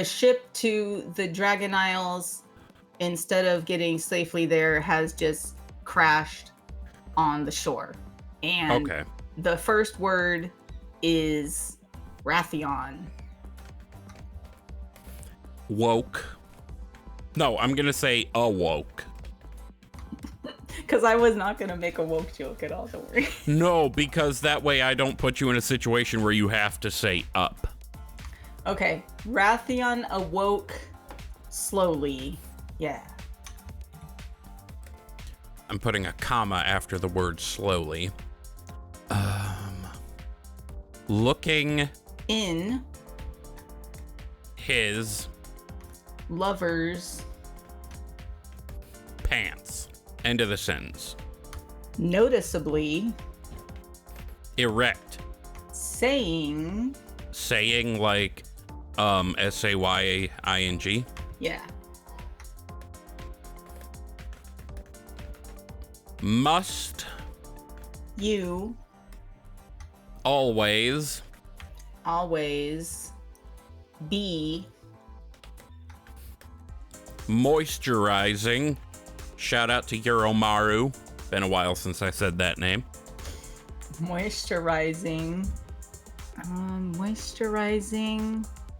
ship to the Dragon Isles, instead of getting safely there, has just crashed on the shore. And the first word is Wrathion. Woke. No, I'm gonna say awoke. Because I was not gonna make a woke joke at all, don't worry. No, because that way I don't put you in a situation where you have to say up. Okay, Wrathion awoke slowly. Yeah. I'm putting a comma after the word slowly. Looking in his lover's pants. End of the sentence. Noticeably erect. Saying like saying. Yeah. Must you always be moisturizing. Shout out to Yuromaru. Been a while since I said that name. Moisturizing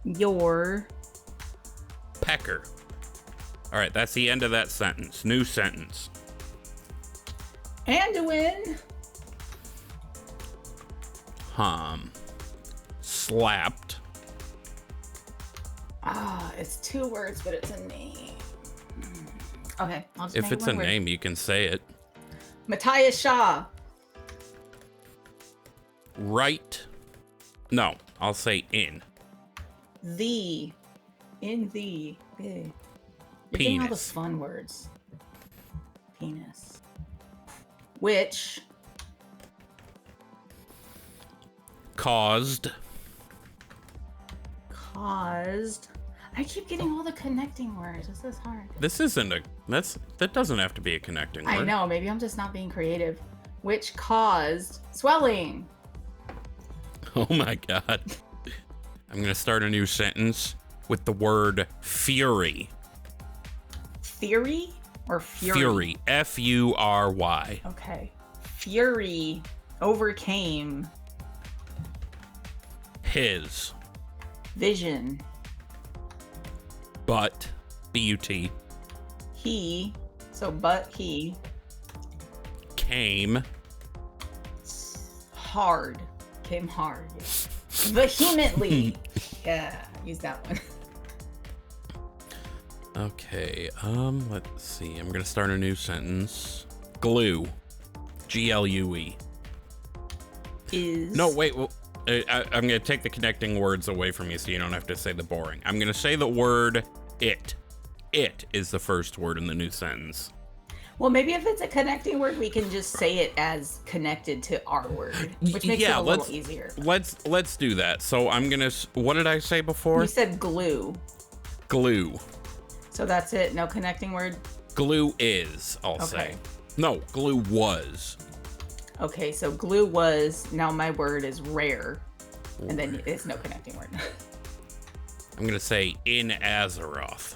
your pecker. All right, that's the end of that sentence. New sentence. Anduin. Slapped. It's two words, but it's a name. Okay, I'll just if it's a name, you can say it. Matthias Shaw. Right. No, I'll say in. In the. You're getting all the fun words. Penis. Which caused. I keep getting all the connecting words. This is hard. This isn't that doesn't have to be a connecting word. I know, maybe I'm just not being creative. Which caused swelling. Oh my God. I'm gonna start a new sentence with the word fury. Theory or fury? Fury. Fury. Okay. Fury overcame his vision. But B-U-T. He came hard. Came hard. Vehemently. Yeah, use that one. Okay, let's see. I'm gonna start a new sentence. Glue. Glue. Is... No, wait, well, I'm gonna take the connecting words away from you so you don't have to say the boring. I'm gonna say the word it. It is the first word in the new sentence. Well, maybe if it's a connecting word, we can just say it as connected to our word, which makes it a little easier. Let's do that. So I'm gonna, what did I say before? You said glue. Glue. So that's it, no connecting word? Glue is, I'll say. No, glue was. Okay, so glue was, now my word is rare, and then it's no connecting word. I'm gonna say in Azeroth.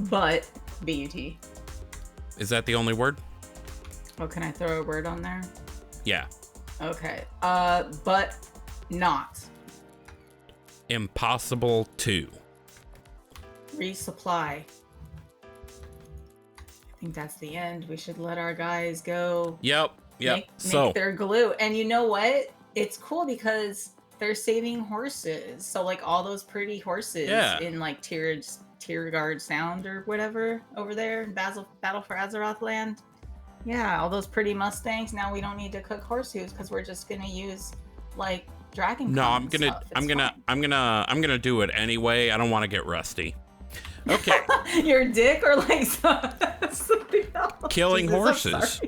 But, B-U-T. Is that the only word? Oh, can I throw a word on there? Yeah. Okay, but not. Impossible to. Resupply. I think that's the end. We should let our guys go. Yep. Make their glue. And you know what? It's cool because they're saving horses. So like all those pretty horses in like Tierguard Sound or whatever over there, Battle for Azeroth land. Yeah, all those pretty Mustangs. Now we don't need to cook horse hooves because we're just gonna use like dragon. No, I'm gonna do it anyway. I don't want to get rusty. Okay. Your dick or like something else? Killing horses.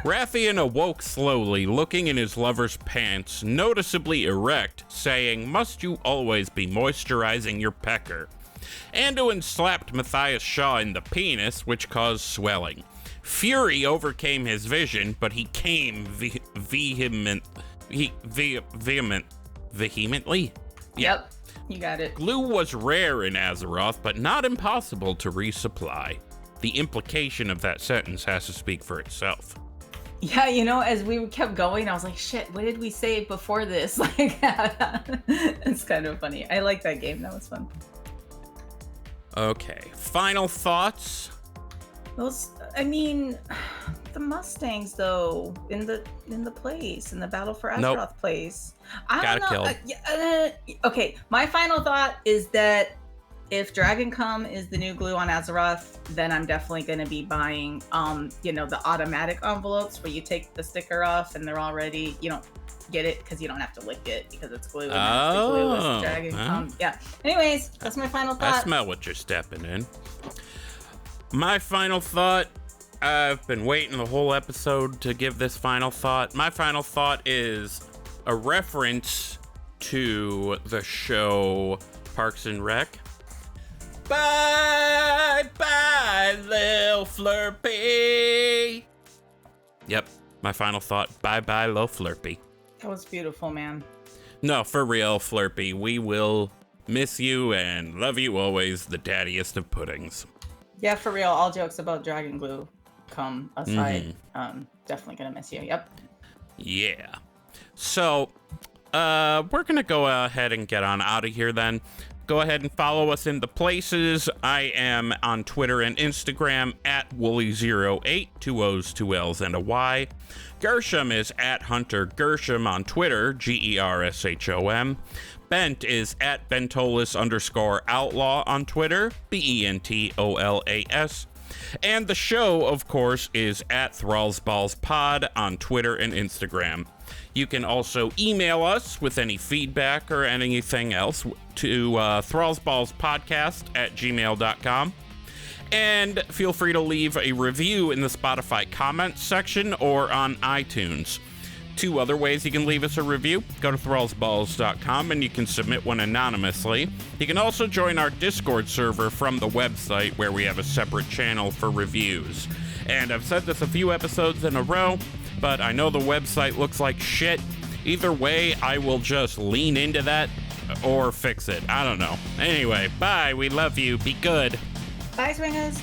Rathian awoke slowly, looking in his lover's pants, noticeably erect, saying, "Must you always be moisturizing your pecker?" Anduin slapped Matthias Shaw in the penis, which caused swelling. Fury overcame his vision, but he came vehemently. Yep, you got it. Glue was rare in Azeroth, but not impossible to resupply. The implication of that sentence has to speak for itself. Yeah, you know, as we kept going, I was like, shit, what did we say before this? Like, it's kind of funny. I like that game. That was fun. Okay, final thoughts? I mean, the Mustangs though, in the Battle for Azeroth place. I don't know. Okay, my final thought is that if Dragon Come is the new glue on Azeroth, then I'm definitely going to be buying, the automatic envelopes where you take the sticker off and they're already, you don't get it because you don't have to lick it because it's glue. And the glue is Dragon Come. Yeah. Anyways, that's my final thought. I smell what you're stepping in. My final thought, I've been waiting the whole episode to give this final thought. My final thought is a reference to the show Parks and Rec. Bye, bye, Lil Flerpy. Yep, my final thought. Bye, bye, Lil Flerpy. That was beautiful, man. No, for real, Flerpy. We will miss you and love you always, the daddiest of puddings. Yeah, for real. All jokes about Dragon Glue come aside. Definitely gonna miss you. Yep. Yeah. So, we're gonna go ahead and get on out of here then. Go ahead and follow us in the places. I am on Twitter and Instagram at Wooly08, 2 O's, 2 L's, and a Y. Gershom is at Hunter Gershom on Twitter, Gershom. Bent is at Bentolas_outlaw on Twitter, Bentolas. And the show, of course, is at ThrallsBallsPod on Twitter and Instagram. You can also email us with any feedback or anything else to thrallsballspodcast@gmail.com. And feel free to leave a review in the Spotify comments section or on iTunes. 2 other ways you can leave us a review. Go to thrallsballs.com and you can submit one anonymously. You can also join our Discord server from the website where we have a separate channel for reviews. And I've said this a few episodes in a row, but I know the website looks like shit. Either way, I will just lean into that or fix it. I don't know. Anyway, bye. We love you. Be good. Bye, swingers.